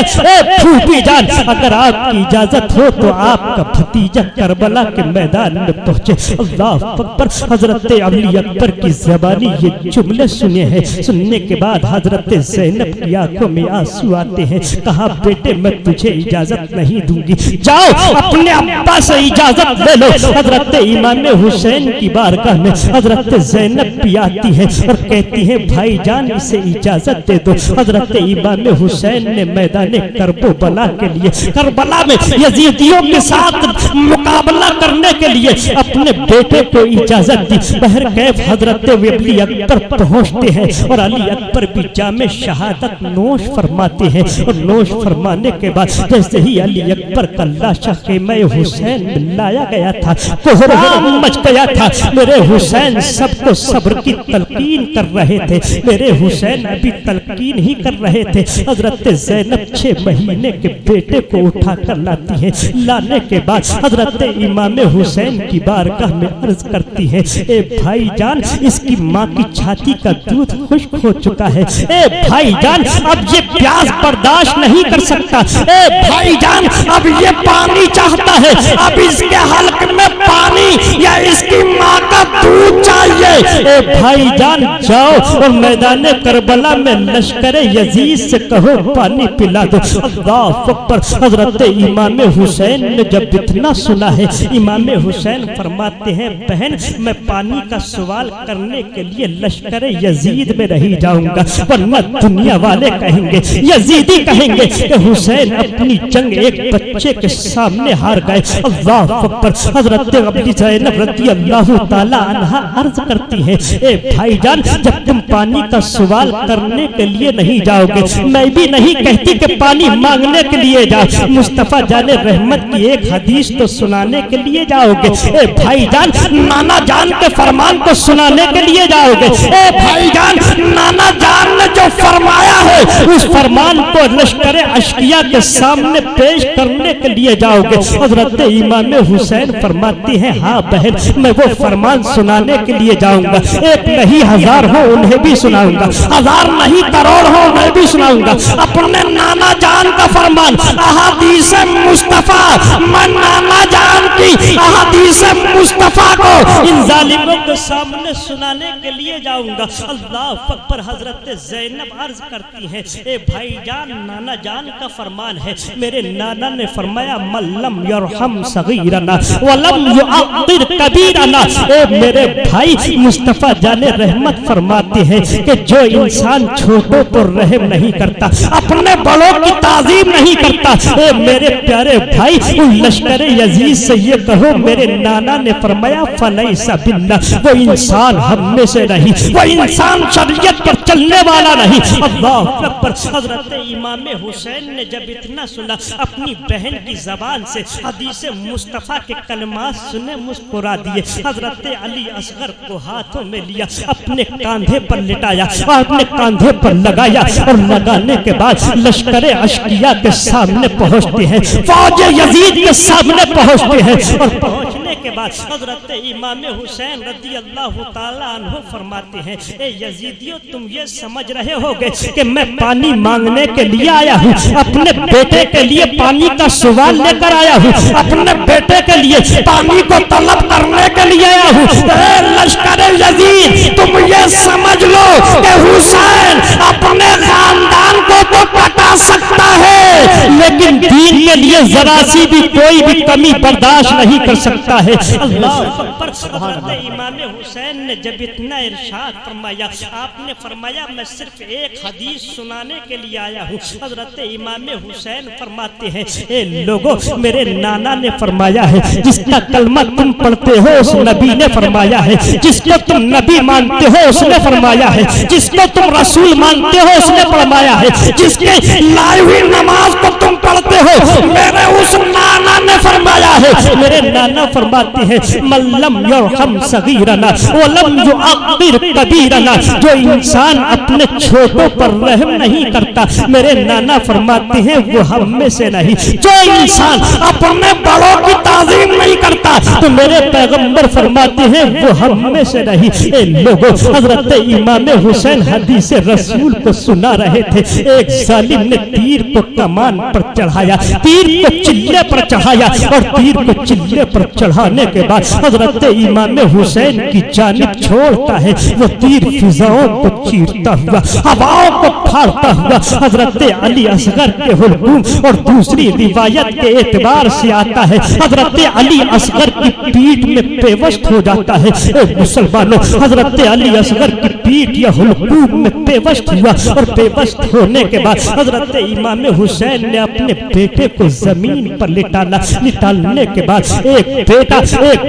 پھوپھی جان اگر آپ کی اجازت ہو تو آپ کا بھتیجا کربلا کے میدان میں پہنچے۔ اللہ اکبر۔ حضرت علی اکبر کی زبانی یہ جملے سنے ہیں، سننے کے بعد حضرت زینب کی آنکھوں میں آنسو آتے ہیں، کہا بیٹے میں تجھے اجازت نہیں دوں گی، جاؤ اپنے ابا سے اجازت لے لو۔ حضرت امام حسین کی بارگاہ میں حضرت زینب بھی آتی ہے اور کہتی ہے بھائی جان اسے اجازت دے دو۔ حضرت امام حسین نے میدان کربلا کے لیے، کربلا میں یزیدیوں کے ساتھ مقابلہ کرنے کے لیے اپنے بیٹے کو اجازت دی۔ بہر کیف حضرت علی اکبر پہنچتے ہیں اور علی اکبر بھی جام شہادت نوش فرماتے ہیں، اور نوش فرمانے کے بعد جیسے ہی علی اکبر کا لاشا خیمہ حسین میں لایا گیا تھا، کوہرام مچ گیا تھا۔ میرے حسین سب کو صبر کی تلقین کر رہے تھے، میرے حسین ابھی تلقین ہی کر رہے تھے۔ حضرت زینب 6 مہینے کے بیٹے کو اٹھا کر لاتی ہے، لانے کے بعد حضرت امام حسین کی بارگاہ میں عرض کرتی ہے اے بھائی جان اس کی ماں کی چھاتی کا دودھ خشک ہو چکا ہے، اے بھائی جان اب یہ پیاس برداشت نہیں کر سکتا، اے بھائی جان اب یہ پانی چاہتا ہے، اب اس کے حلق میں پانی یا اس کی ماں کا دودھ چاہیے۔ اے بھائی جان جاؤ اور میدان کربلا میں لشکر یزید سے کہو پانی پلا دو۔ اللہ اکبر۔ حضرت امام حسین نے جب اتنا سنا ہے، امام حسین فرماتے ہیں بہن میں پانی کا سوال کرنے کے لیے لشکر یزید میں نہیں جاؤں گا، ورنہ دنیا والے کہیں گے، یزیدی کہیں گے کہ حسین اپنی جنگ ایک بچے کے سامنے ہار گئے۔ اللہ اکبر۔ حضرت ابی زینب رضی اللہ تعالی عنہا عرض کرتی ہے اے بھائی جان جب تم پانی کا سوال کرنے کے لیے نہیں جاؤ گے، میں بھی نہیں کہتی کہ پانی مانگنے کے لیے جاؤ، مصطفیٰ جان رحمت کی ایک حدیث تو سنانے کے لیے جاؤ گے، اے بھائی جان نانا جان کے فرمان کو سنانے کے لیے جاؤ گے، اے بھائی جان نانا جان نے جو فرمایا ہے اس فرمان کو لشکر اشقیاء کے سامنے پیش کرنے کے لیے جاؤ گے۔ حضرت امام حسین فرماتی ہیں ہاں بہن میں وہ فرمان سنانے کے لیے جاؤں گا، ایک نہیں ہزار ہو انہیں بھی سناؤں گا، ہزار نہیں کروڑ ہو انہیں بھی سناؤں گا، اپنے نانا جان کا فرمان احادیث مصطفیٰ، میں نانا جان کی احادیث مصطفیٰ کو ان ظالموں کے سامنے سنانے کے لیے جاؤں گا۔ اللہ اکبر۔ حضرت زینب عرض کرتی ہیں اے بھائی جان نانا جان کا فرمان ہے، میرے نانا نے فرمایا من لم یرحم صغیرنا ولم یعقر کبیرنا، اے میرے بھائی مصطفیٰ جان رحمت فرماتے ہیں کہ جو انسان چھوٹوں پر رحم نہیں کرتا، اپنے بڑوں کی تعظیم نہیں کرتا، اے میرے پیارے بھائی ان لشکر یزید سے یہ کہو میرے نانا نے فرمایا فلیس بنا، وہ انسان ہم میں سے نہیں، وہ انسان شریعت پر چلنے والا نہیں۔ اللہ اکبر۔ حضرت امام حسین نے جب اتنا سنا اپنی بہن کی زبان سے حدیث مصطفیٰ کے کلمات سنے مسکرا دیے۔ حضرت علی اصغر کو ہاتھوں میں لیا، اپنے کاندھے پر لٹایا اور اپنے کاندھے پر لگایا، اور لگانے کے بعد لشکر اشقیاء کے سامنے پہنچتے ہیں، فوج یزید کے سامنے پہنچتے ہیں، اور پہنچنے کے بعد حضرت امام حسین رضی اللہ تعالیٰ عنہ فرماتے ہیں اے یزیدیو تم یہ سمجھ رہے ہوگے کہ میں پانی مانگنے کے لیے آیا ہوں، اپنے بیٹے کے لیے پانی کا سوال لے کر آیا ہوں، اپنے بیٹے کے لیے پانی کو طلب کرنے کے لیے آیا ہوں۔ اے لشکر یزید تم یہ سمجھ لو کہ حسین اپنے خاندان کو تو کٹا سکتا ہے لیکن دین کے لیے ذرا سی بھی کوئی بھی کمی برداشت نہیں کر سکتا ہے۔ اللہ اکبر۔ حضرت امام حسین نے جب اتنا ارشاد فرمایا، آپ نے فرمایا میں صرف ایک حدیث سنانے کے لیے آیا ہوں۔ حضرت امام حسین فرماتے ہیں اے لوگوں میرے نانا نے فرمایا ہے جس کا کلمہ تم پڑھتے ہو اس نبی نے فرمایا ہے، جس کو تم نبی مانتے ہو اس نے فرمایا ہے، جس کو تم رسول مانتے ہو اس نے فرمایا ہے، جس کے لائی ہوئی نماز کو تم پڑھتے ہو میرے اس نانا نے فرمایا ہے۔ میرے نانا فرماتے ہیں من لم یرحم صغیرنا ولم یعقر کبیرنا، جو انسان اپنے چھوٹوں پر رحم نہیں کرتا میرے نانا فرماتے ہیں وہ ہم میں سے نہیں، جو انسان اپنے بڑوں کی تعظیم نہیں کرتا تو میرے پیغمبر فرماتے ہیں وہ ہم میں سے نہیں۔ اے لوگوں حضرت امام حسین حدیث رسول کو سنا رہے تھے، ایک ظالم نے تیر کو کمان پر چڑھایا، تیر کو چلے پر چڑھایا، اور تیر کو چلے پر چڑھانے کے بعد حضرت امام حسین کی جانب چھوڑتا ہے، وہ تیر فضاؤں کو چیرتا ہوا، ہواؤں کو پھاڑتا ہوا حضرت علی اصغر کے حلقوم، اور دوسری روایت کے اعتبار سے آتا ہے حضرت علی اصغر کی پیٹھ میں پیوست ہو جاتا ہے۔ اے مسلمانوں حضرت علی اصغر کی پیٹھ یا حلقوم میں پیوست ہوا، اور پیوست ہونے کے بعد حضرت امام حسین نے اپنے بیٹے کو زمین پر لٹالنے کے بعد ایک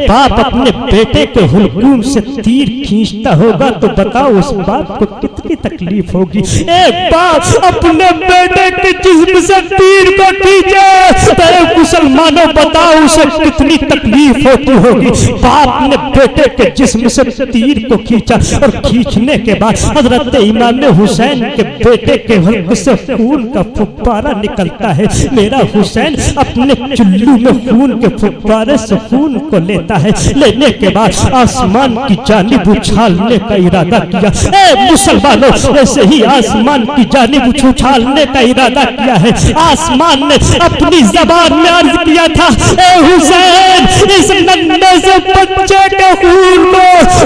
باپ اپنے بیٹے کے حلقوم سے تیر کھینچتا ہوگا تو بتاؤ اس باپ کو کتنی تکلیف ہوگی۔ ایک باپ اپنے بیٹے کے جسم سے تیر کو کھینچے تو مسلمانوں بتاؤ اسے کتنی تکلیف ہوتی ہوگی۔ باپ نے بیٹے کے جسم سے تیر کو کھینچا، اور کھینچنے کے بعد حضرت امام حسین کے بیٹے کے حلق سے خون کا فوارہ نکلتا ہے۔ میرا حسین اپنے چلو میں خون کے فوارے سے خون کو لیتا ہے، لینے کے بعد آسمان کی جانب اچھالنے کا ارادہ کیا۔ اے مسلمانوں ایسے ہی آسمان کی جانب اچھالنے کا ارادہ کیا ہے، آسمان نے اپنی زبان میں عرض کیا تھا اے حسین اس ننھے سے بچے کے خون کو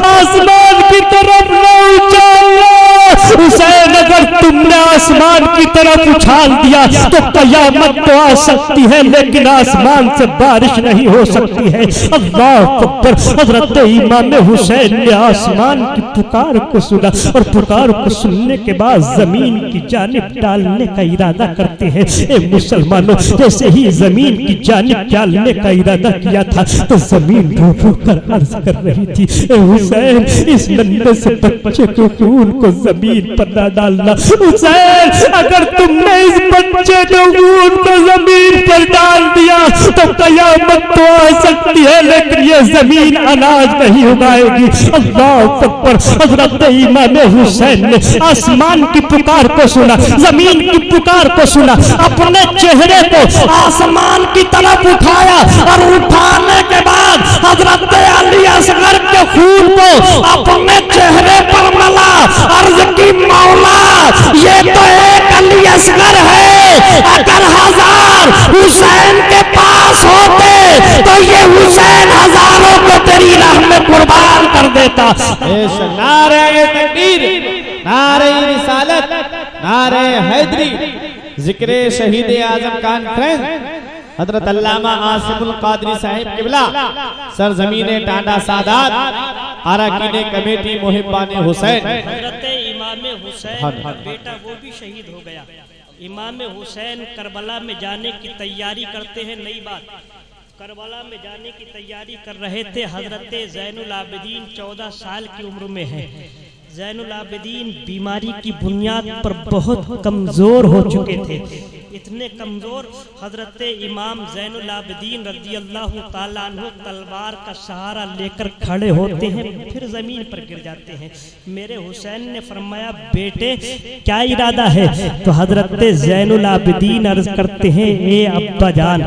آسمان کی آسمان کی طرف اچھال دیا تو قیامت تو آ سکتی ہے لیکن آسمان سے بارش نہیں ہو سکتی ہے۔ اللہ اکبر۔ حضرت امام حسین نے آسمان کی پکار کو سنا اور پکار کو سننے کے بعد زمین کی جانب ڈالنے کا ارادہ کرتے ہیں۔ اے مسلمانوں، جیسے ہی زمین کی جانب ڈالنے کا ارادہ کیا تھا تو زمین رو رو کر عرض کر رہی تھی، اے حسین اس ننھے سے بچے کے خون کو زمین پر نہ ڈالنا۔ حسین اگر تم نے اس بچے کے خون کو زمین پر ڈال دیا تو قیامت تو آ سکتی ہے لیکن یہ زمین اناج نہیں اگائے گی۔ اللہ اکبر۔ حضرت امام حسین نے آسمان کی پکار کو سنا، زمین کی پکار کو سنا، اپنے چہرے کو آسمان کی طرف اٹھایا اور اٹھانے کے بعد حضرت علی اصغر کے خون کو اپنے چہرے پر ملا، عرض کی مولا یہ تو ایک علی اصغر ہے، اگر 1000 حسین کے پاس ہوتے تو یہ حسین ہزاروں کو تیری راہ میں قربان کر دیتا۔ نعرہ تکبیر، نعرہ رسالت، نعرہ حیدری، ذکر شہید اعظم کانفرنس حضرت علامہ عاصم القادری صاحب قبلہ، سرزمین ٹانڈا سادات، اراکین کمیٹی محبان حسین۔ حضرت امام حسین کا بیٹا وہ بھی شہید ہو گیا۔ امام حسین کربلا میں جانے کی تیاری کرتے ہیں، نئی بات، کربلا میں جانے کی تیاری کر رہے تھے۔ حضرت زین العابدین 14 سال کی عمر میں ہے۔ زین العابدین بیماری کی بنیاد پر بہت کمزور ہو چکے تھے، اتنے کمزور حضرت امام زین العابدین رضی اللہ تعالیٰ عنہ تلوار کا سہارا لے کر کھڑے ہوتے ہیں، پھر زمین پر گر جاتے ہیں۔ میرے حسین نے فرمایا بیٹے کیا ارادہ ہے؟ تو حضرت زین العابدین عرض کرتے ہیں اے ابا جان،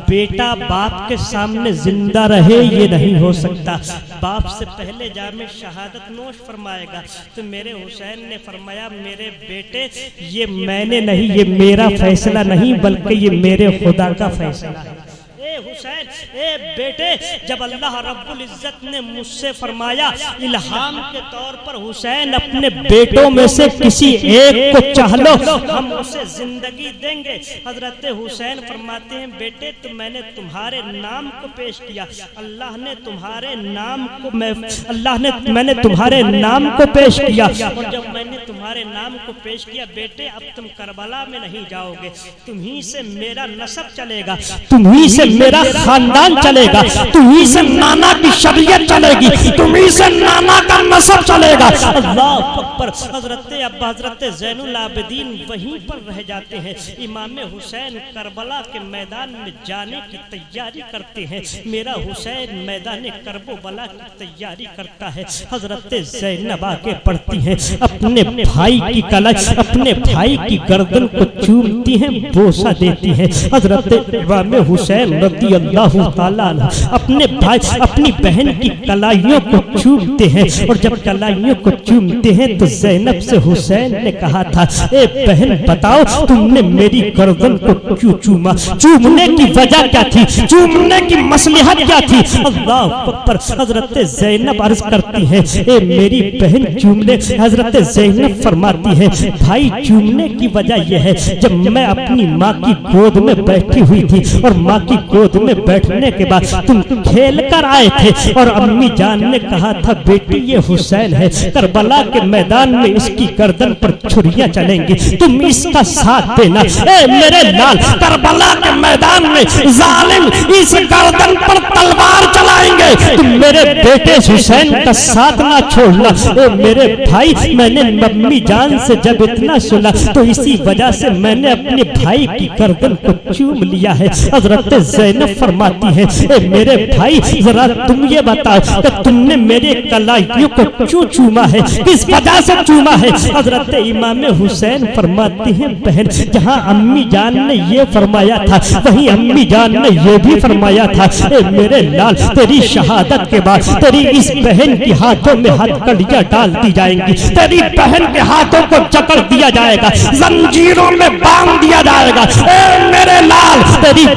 بیٹا باپ کے سامنے زندہ رہے یہ نہیں ہو سکتا، باپ سے پہلے جام شہادت نوش فرمائے گا۔ تو میرے حسین نے فرمایا میرے بیٹے یہ میں نے نہیں، یہ میرا فیصلہ نہیں بلکہ یہ میرے خدا کا فیصلہ ہے۔ اے حسین، اے بیٹے، جب اللہ رب العزت نے مجھ سے فرمایا الہام کے طور پر حسین اپنے بیٹوں میں سے کسی ایک کو چاہ لو ہم اسے زندگی دیں گے، حضرت حسین فرماتے ہیں بیٹے تو میں نے تمہارے نام کو پیش کیا، اللہ نے تمہارے نام کو میں نے تمہارے نام کو پیش کیا، اور جب میں نے تمہارے نام کو پیش کیا بیٹے اب تم کربلا میں نہیں جاؤ گے، تمہیں سے میرا نسب چلے گا، تمہیں سے میرا خاندان چلے گا، تمہیں سے نانا کی شریعت چلے گی، تمہیں سے نانا کا نسب چلے گا۔ اللہ اکبر۔ حضرت زین العابدین وہیں پر رہ جاتے ہیں۔ امام حسین کربلا کے میدان میں جانے کی تیاری کرتے ہیں، میرا حسین میدان کرب و بلا کی تیاری کرتا ہے۔ حضرت زینب آگے بڑھتی ہیں، اپنے بھائی کی کلائی، اپنے بھائی کی گردن کو چومتی ہیں، بوسہ دیتی ہیں۔ حضرت امام حسین رضی اللہ تعالیٰ عنہ اپنے بھائی اپنی بہن کی کلائیوں کو چومتے ہیں، اور جب کلائیوں کو چومتے ہیں تو زینب سے حسین نے کہا تھا اے بہن بتاؤ تم نے میری گردن کو کیوں چوما، چومنے کی وجہ کیا تھی، چومنے کی مصلحت کیا تھی؟ اللہ اکبر۔ حضرت زینب عرض کرتی ہیں اے میری بہن چومنے، حضرت زینب فرماتی ہے بھائی چومنے کی وجہ یہ ہے جب میں اپنی ماں کی گود میں بیٹھی ہوئی تھی اور ماں کی گود میں بیٹھنے کے بعد تم کھیل کر آئے تھے اور امی جان نے کہا تھا بیٹی یہ حسین ہے، کربلا کے میدان میں اس کی گردن پر چھریاں چلیں گی، تم اس کا ساتھ دینا۔ اے میرے لال، کربلا کے میدان میں ظالم اس گردن پر تلوار چلائیں گے، تم میرے بیٹے حسین کا ساتھ نہ چھوڑنا۔ اے میرے بھائی، میں نے امی جان سے جب اتنا سنا تو اسی وجہ سے میں نے اپنے بھائی کی گردن کو چوم لیا ہے۔ حضرت زینب فرماتی ہے اے میرے بھائی ذرا تم یہ بتاؤ کہ تم نے میرے کلائیوں کو کیوں چوما ہے، کس وجہ سے چوما ہے؟ حضرت امام حسین فرماتی ہیں بہن جہاں امی جان نے یہ فرمایا تھا وہیں امی جان نے یہ بھی فرمایا تھا اے میرے لال تیری شہادت کے بعد تیری اس بہن کی ہاتھوں میں ہتھ کڑیاں ڈال دی جائیں گی، تیری بہن کے ہاتھوں کو جکڑ دیا جائے گا، زنجیروں میں باندھ دیا جائے گا۔ اے میرے لال تیری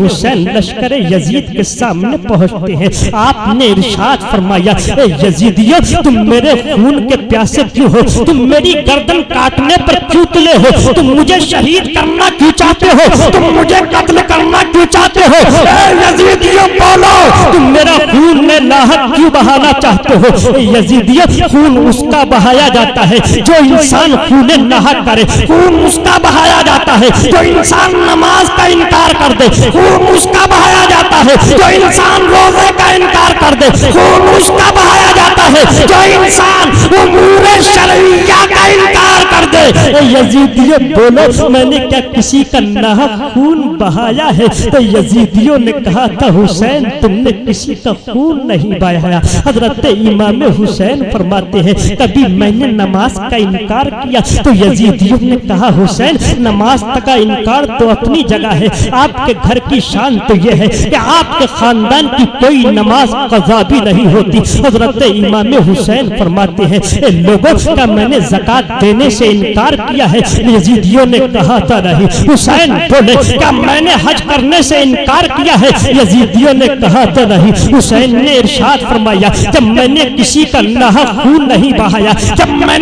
حسین لشکر یزید کے سامنے پہنچتے ہیں. آپ نے ارشاد فرمایا اے یزیدیو تم میرے خون کے پیاسے کیوں ہو؟ تم میری گردن کاٹنے پر کیوں تلے ہو؟ تم مجھے شہید کرنا کیوں چاہتے ہو؟ تم مجھے قتل کرنا کیوں چاہتے ہو؟ اے یزیدیو بولو تم میرا خون میں لاحق کیوں بہانا چاہتے ہو؟ اے یزیدیو خون اس کا بہایا جاتا ہے جو انسان خون لاحق کرے. خون اس کا بہایا جاتا ہے جو انسان نماز کا انکار کر دے. خون اس کا بہایا جاتا ہے جو انسان روزے کا انکار کر دے. خون اس کا بہایا جاتا ہے جو انسان امور شرعیہ کا انکار کر دے. اے یزیدیو بولو میں نے کیا کسی کا ناحق خون بہایا ہے؟ تو یزیدیوں نے کہا تھا حسین تم نے کسی کا خون نہیں بہایا. حضرت امام حسین فرماتے ہیں کبھی میں نے نماز کا انکار کیا؟ تو یزیدیوں نے کہا حسین نماز کا انکار تو اپنی جگہ ہے، آپ کے گھر کی شان تو یہ ہے کہ آپ کے خاندان کی کوئی نماز قضا بھی نہیں ہوتی. حضرت امام حسین فرماتے ہیں اے لوگوں کا میں نے زکات دینے سے انکار کیا ہے؟ یزیدیوں نے کہا تھا نہیں. حسین بولے کیا میں نے حج کرنے سے انکار کیا ہے؟ یزیدیوں نے کہا تھا نہیں. حسین نے ارشاد فرمایا جب میں نے کسی کا ناحق خون نہیں بہایا، جب میں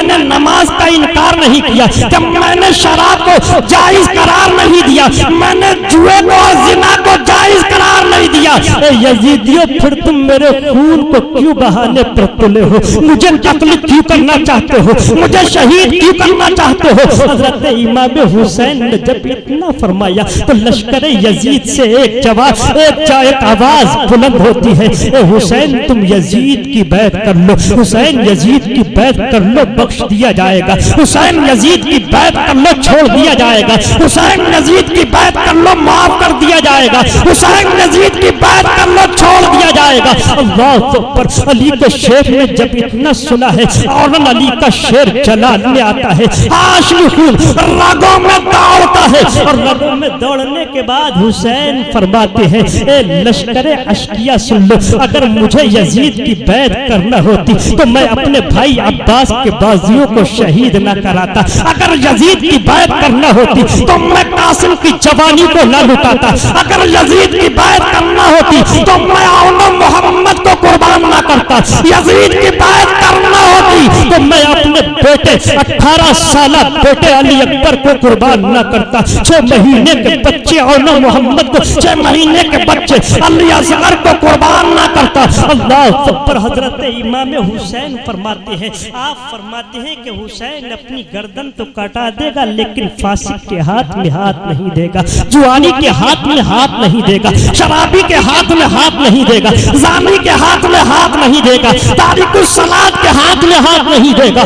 نے نماز کا انکار نہیں کیا، جب میں نے شراب کو جائز قرار نہیں دیا، میں نے جوئے کو اور زنا کو جائز قرار نہیں دیا. اے یزیدیوں پھر تم میرے خون کو کیوں بہانے پر تلے ہو؟ مجھے قتل کیوں کرنا چاہتے ہو؟ مجھے شہید کیوں کرنا چاہتے ہو؟ حضرت امام حسین نے جب اتنا فرمایا تو لشکر یزید سے ایک آواز بلند ہوتی ہے اے حسین تم یزید کی بیعت کر لو. حسین یزید کی بیعت کر لو بخش دیا جائے گا. حسین یزید کی بیعت کر لو چھوڑ دیا جائے گا. حسین یزید کی بیعت کر لو معاف کر دیا جائے گا. حسین یزید کی بیعت کر لو چھوڑ دیا جائے گا. اللہ اکبر. علی کے شعر میں جب اتنا سنا ہے اور علی کا شعر جلال میں آتا ہے ہاشمی خون رگوں میں دوڑتا ہے اور رگوں میں دوڑنے کے بعد حسین فرماتے ہیں اے لشکر اشقیاء سن لو اگر مجھے یزید کی بیعت کرنا ہوتی تو میں اپنے بھائی عباس کے بازیوں کو شہید نہ کراتا. اگر یزید کی بیعت کرنا ہوتی تو میں قاسم کی جوانی کو نہ لٹاتا. اگر یزید کی بیعت کرنا ہوتی تو میں اولو محمد کو قربان نہ کرتا. یزید کی بیعت کرنا ہوتی تو میں اپنے بیٹے 18 سالہ بیٹے علی اکبر کو قربان نہ کرتا. 6 مہینے کے بچے اولو محمد کو 6 مہینے کے بچے علی اصغر کو قربان نہ کرتا. اللہ اکبر. حضرت امام حسین فرماتے ہیں آپ فرماتے ہیں کہ حسین اپنی گردن تو کاٹا دے گا لیکن فاسق کے ہاتھ میں ہاتھ نہیں دے گا، جوانی کے ہاتھ میں ہاتھ نہیں دے گا، شرابی کے ہاتھ میں ہاتھ نہیں دے گا، زانی کے ہاتھ میں ہاتھ نہیں دے گا، تارک الصلاۃ کے ہاتھ میں ہاتھ نہیں دے گا.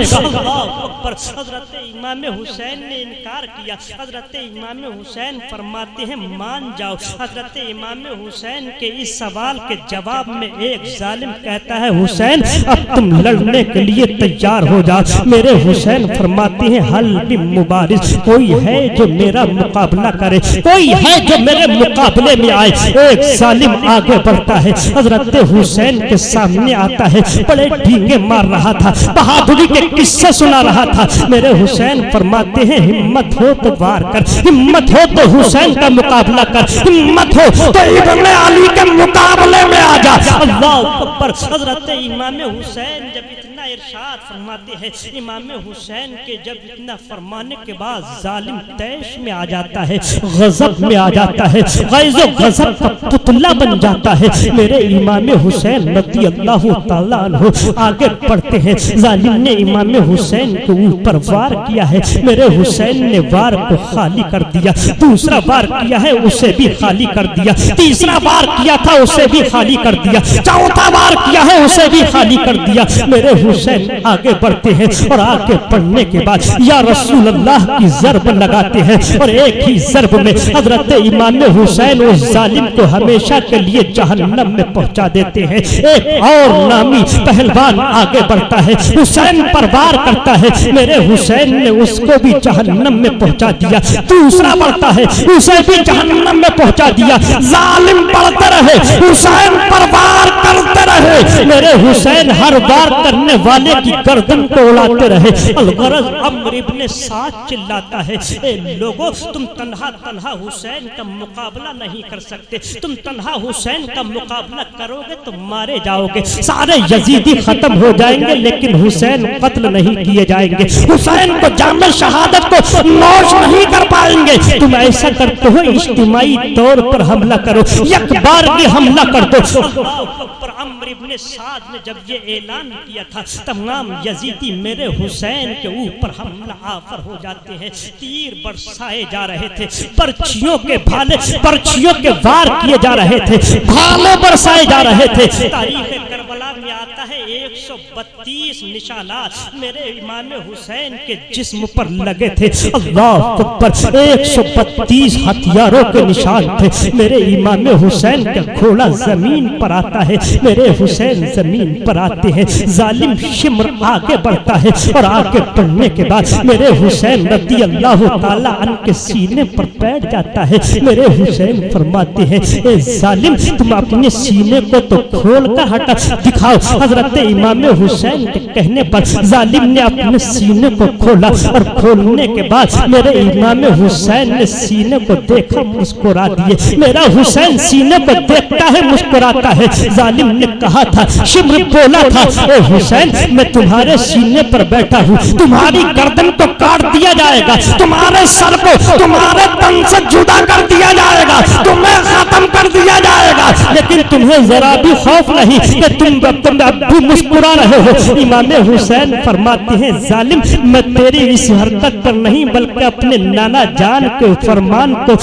حضرت امام حسین نے انکار کیا. حضرت امام حسین فرماتے ہیں مان جاؤ. حضرت امام حسین کے اس سوال کے جواب میں ایک ظالم کہتا ہے حسین اب تم لڑنے کے لیے تیار ہو جاؤ. میرے حسین فرماتے ہیں حل بمبارز کوئی ہے جو میرا مقابلہ کرے، کوئی ہے جو میرے مقابلے میں آئے. ایک ظالم آگے بڑھتا ہے حضرت حسین کے سامنے آتا ہے، بڑے ڈھینگے مار رہا تھا، بہادری کے قصے سنا رہا تھا. میرے حسین فرماتے ہیں ہمت ہو تو وار کر، ہمت ہو تو حسین کا مقابلہ کر، ہمت ہو تو ابن علی کے مقابلے میں آ جا. اللہ اکبر. حضرت امام حسین جب اتنا ارشاد فرماتے ہیں امام حسین کے جب اتنا فرمانے کے بعد ظالم طیش میں آ جاتا ہے، غضب میں آ جاتا ہے، غیظ و غضب کا پتلا بن جاتا ہے. میرے امام حسین رضی اللہ تعالیٰ عنہ آگے بڑھتے ہیں. ظالم نے امام حسین کو اوپر وار کیا ہے، میرے حسین نے وار کو خالی کر دیا. دوسرا وار کیا ہے اسے بھی خالی کر دیا. تیسرا وار کیا تھا اسے بھی خالی کر دیا. چوتھا وار کیا ہے اسے بھی خالی کر دیا. میرے حسین آگے بڑھتے ہیں اور آگے بڑھنے کے بعد یا رسول اللہ کی ضرب لگاتے ہیں اور ایک ہی ضرب میں حضرت امام حسین اس ظالم کو ہمیشہ کے لیے جہنم میں پہنچا دیتے ہیں. ایک اور نامی پہلوان آگے بڑھتا ہے، حسین پر وار کرتا ہے، میرے حسین نے اس کو بھی جہنم میں پہنچا دیا. دوسرا بڑھتا ہے اسے بھی جہنم میں پہنچا دیا. ظالم بڑھتے رہے، حسین پر وار کرتے رہے. میرے حسین ہر وار کرنے والے والے کی گردن کو اڑاتے رہے۔ الغرض عمرو ابن سعد چلاتا ہے، اے لوگو تم تنہا تنہا حسین کا مقابلہ نہیں کر سکتے، تم تنہا حسین کا مقابلہ کرو گے تو مارے جاؤ گے، سارے یزیدی ختم ہو جائیں گے لیکن حسین قتل نہیں کیے جائیں گے، حسین کو جام شہادت کو نوش نہیں کر پائیں گے، تم ایسا کرتے ہو اجتماعی طور پر حملہ کرو، یک بار بھی حملہ کر دو۔ اللہ اکبر۔ عمرو ابن سعد نے جب یہ اعلان کیا تھا تمام یزیدی میرے حسین کے اوپر حملہ آور ہو جاتے ہیں، تیر برسائے جا رہے تھے، پرچیوں کے بھالے پرچیوں کے وار کیے جا رہے تھے، بھالے برسائے جا رہے تھے۔ تاریخ کربلا میں آتا ہے 132 نشانات میرے امام حسین کے جسم پر لگے تھے۔ اللہ اکبر۔ 132 ہتھیاروں کے نشان تھے میرے امام حسین کا گھوڑا زمین پر آتا ہے، میرے حسین زمین پر آتے ہیں، ظالم شمر آگے بڑھتا ہے اور آگے بڑھنے کے بعد میرے حسین رضی اللہ تعالیٰ عنہ کے سینے پر بیٹھ جاتا ہے، میرے حسین فرماتے ہیں اے ظالم تم اپنے سینے کو تو کھول کر ہٹا دکھاؤ۔ حضرت امام حسین کے کہنے پر ظالم نے اپنے سینے کو کھولا اور کھولنے کے بعد میرے امام حسین نے سینے کو دیکھا، مسکرا دیے۔ میرا حسین سینے کو دیکھتا ہے مسکراتا ہے۔ ظالم نے کہا تھا، شمر بولا تھا اے حسین میں تمہارے سینے پر بیٹھا ہوں، تمہاری گردن کو کاٹ دیا جائے گا، تمہارے سر کو تمہارے تن سے جدا کر دیا جائے گا، تمہیں ختم کر دیا جائے گا، لیکن تمہیں ذرا بھی خوف نہیں کہ تم اب بھی مسکرا رہے ہو۔ امام حسین فرماتے ہیں ظالم میں تیری اس حرکت پر نہیں بلکہ اپنے نانا جان کے فرمان کو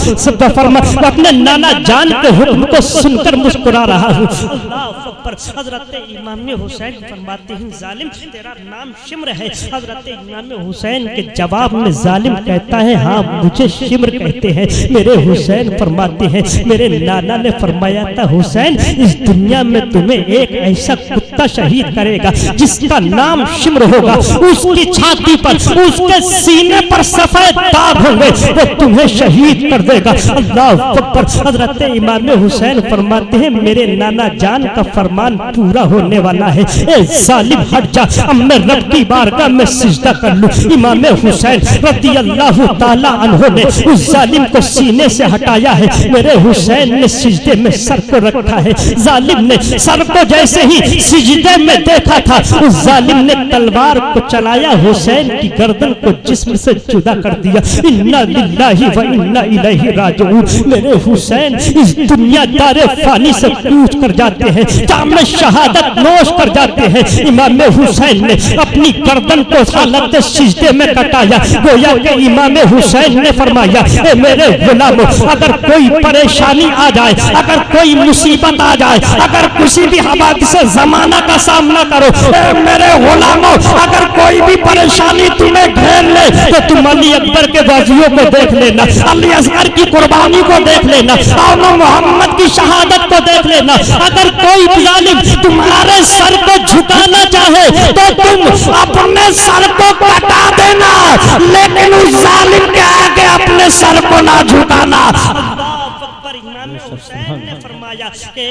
اپنے نانا جان کے حکم کو سن کر مسکرا رہا ہوں۔ اللہ اکبر۔ حضرت امام حسین فرماتے ہیں ظالم تیرا نام شمر ہے۔ حضرت امام حسین کے جواب میں ظالم کہتا ہے ہاں مجھے شمر کہتے ہیں۔ میرے حسین فرماتے ہیں میرے نانا نے فرمایا تھا حسین اس دنیا میں تمہیں ایک ایسا کتا شہید کرے گا جس کا نام شمر ہوگا، اس کی چھاتی پر اس کے سینے پر سفید داغ ہوں گے، وہ تمہیں شہید کر دے گا۔ اللہ اکبر۔ حضرت امام حسین فرماتے ہیں میرے نانا جان کا فرمان پورا ہونے والا ہے، اے ظالم ہٹ جا، اب میں رب کی بارگاہ میں سجدہ کر لوں۔ امام حسین رضی اللہ تعالی عنہ نے اس ظالم کو سینے سے ہٹایا ہے، میرے حسین نے سجدے میں سر کو رکھا ہے۔ ظالم نے سر کو جیسے ہی سجدے میں دیکھا تھا اس ظالم نے تلوار کو چلایا، حسین کی گردن کو جسم سے جدا کر دیا۔ انا للہ و انا الیہ راجعون۔ میرے حسین اس دنیا دار فانی سے کوچ کر جاتے ہیں، جام شہادت نوش کر جاتے ہیں۔ امام حسین نے اپنی گردن کو حالت سجدے میں کٹایا، گویا کہ امام حسین نے فرمایا اے میرے غلاموں اگر کوئی پریشانی آ جائے، اگر کوئی مصیبت آ جائے، اگر کسی بھی حوادث زمانہ کا سامنا کرو، اے میرے غلاموں اگر کوئی بھی پریشانی تمہیں گھیر لے تو تم علی اکبر کے غازیوں کو دیکھ لینا، علی اصغر کی قربانی کو دیکھ لینا، اور محمد کی شہادت کو دیکھ لینا۔ اگر کوئی ظالم تمہارے سر کو جھکانا چاہے تو تم اپنے سر کو کٹا دینا، لیکن اس ظالم کے آگے اپنے سر کو نہ جھکانا۔ امام حسین نے فرمایا کہ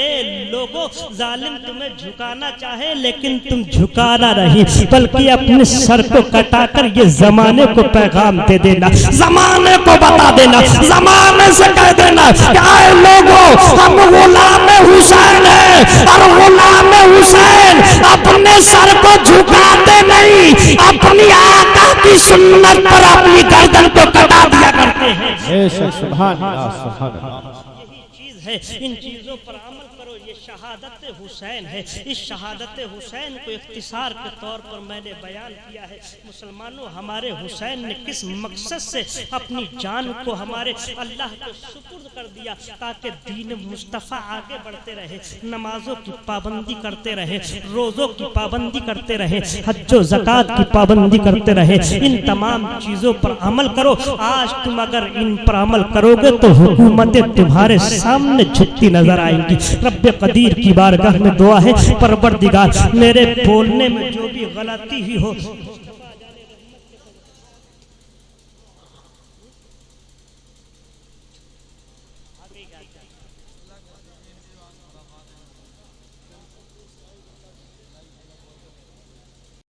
لوگوں ظالم تمہیں جھکانا چاہے لیکن تم جھکانا نہیں بلکہ اپنے سر کو کٹا کر یہ زمانے کو پیغام دے دینا، زمانے کو بتا دینا، زمانے سے کہہ دینا کہ اے لوگوں ہم غلام حسین ہیں اور غلام حسین اپنے سر کو جھکاتے نہیں، اپنی آقا کی سنت پر اپنی گردن کو کٹا دیا کرتے ہیں۔ سبحان اللہ سبحان اللہ۔ ہے ان چیزوں پر عمل کرو، یہ شہادت حسین ہے۔ اس شہادت حسین کو اختصار کے طور پر میں نے بیان کیا ہے۔ مسلمانوں ہمارے حسین نے کس مقصد سے اپنی جان کو ہمارے اللہ کو سپرد کر دیا تاکہ دین مصطفیٰ آگے بڑھتے رہے، نمازوں کی پابندی کرتے رہے، روزوں کی پابندی کرتے رہے، حج و زکوٰۃ کی پابندی کرتے رہے۔ ان تمام چیزوں پر عمل کرو۔ آج تم اگر ان پر عمل کرو گے تو حکومتیں تمہارے سامنے جھکتی نظر آئیں گی۔ رب قدیر کی بارگاہ میں دعا ہے پروردگار میرے بولنے میں جو بھی غلطی ہی ہو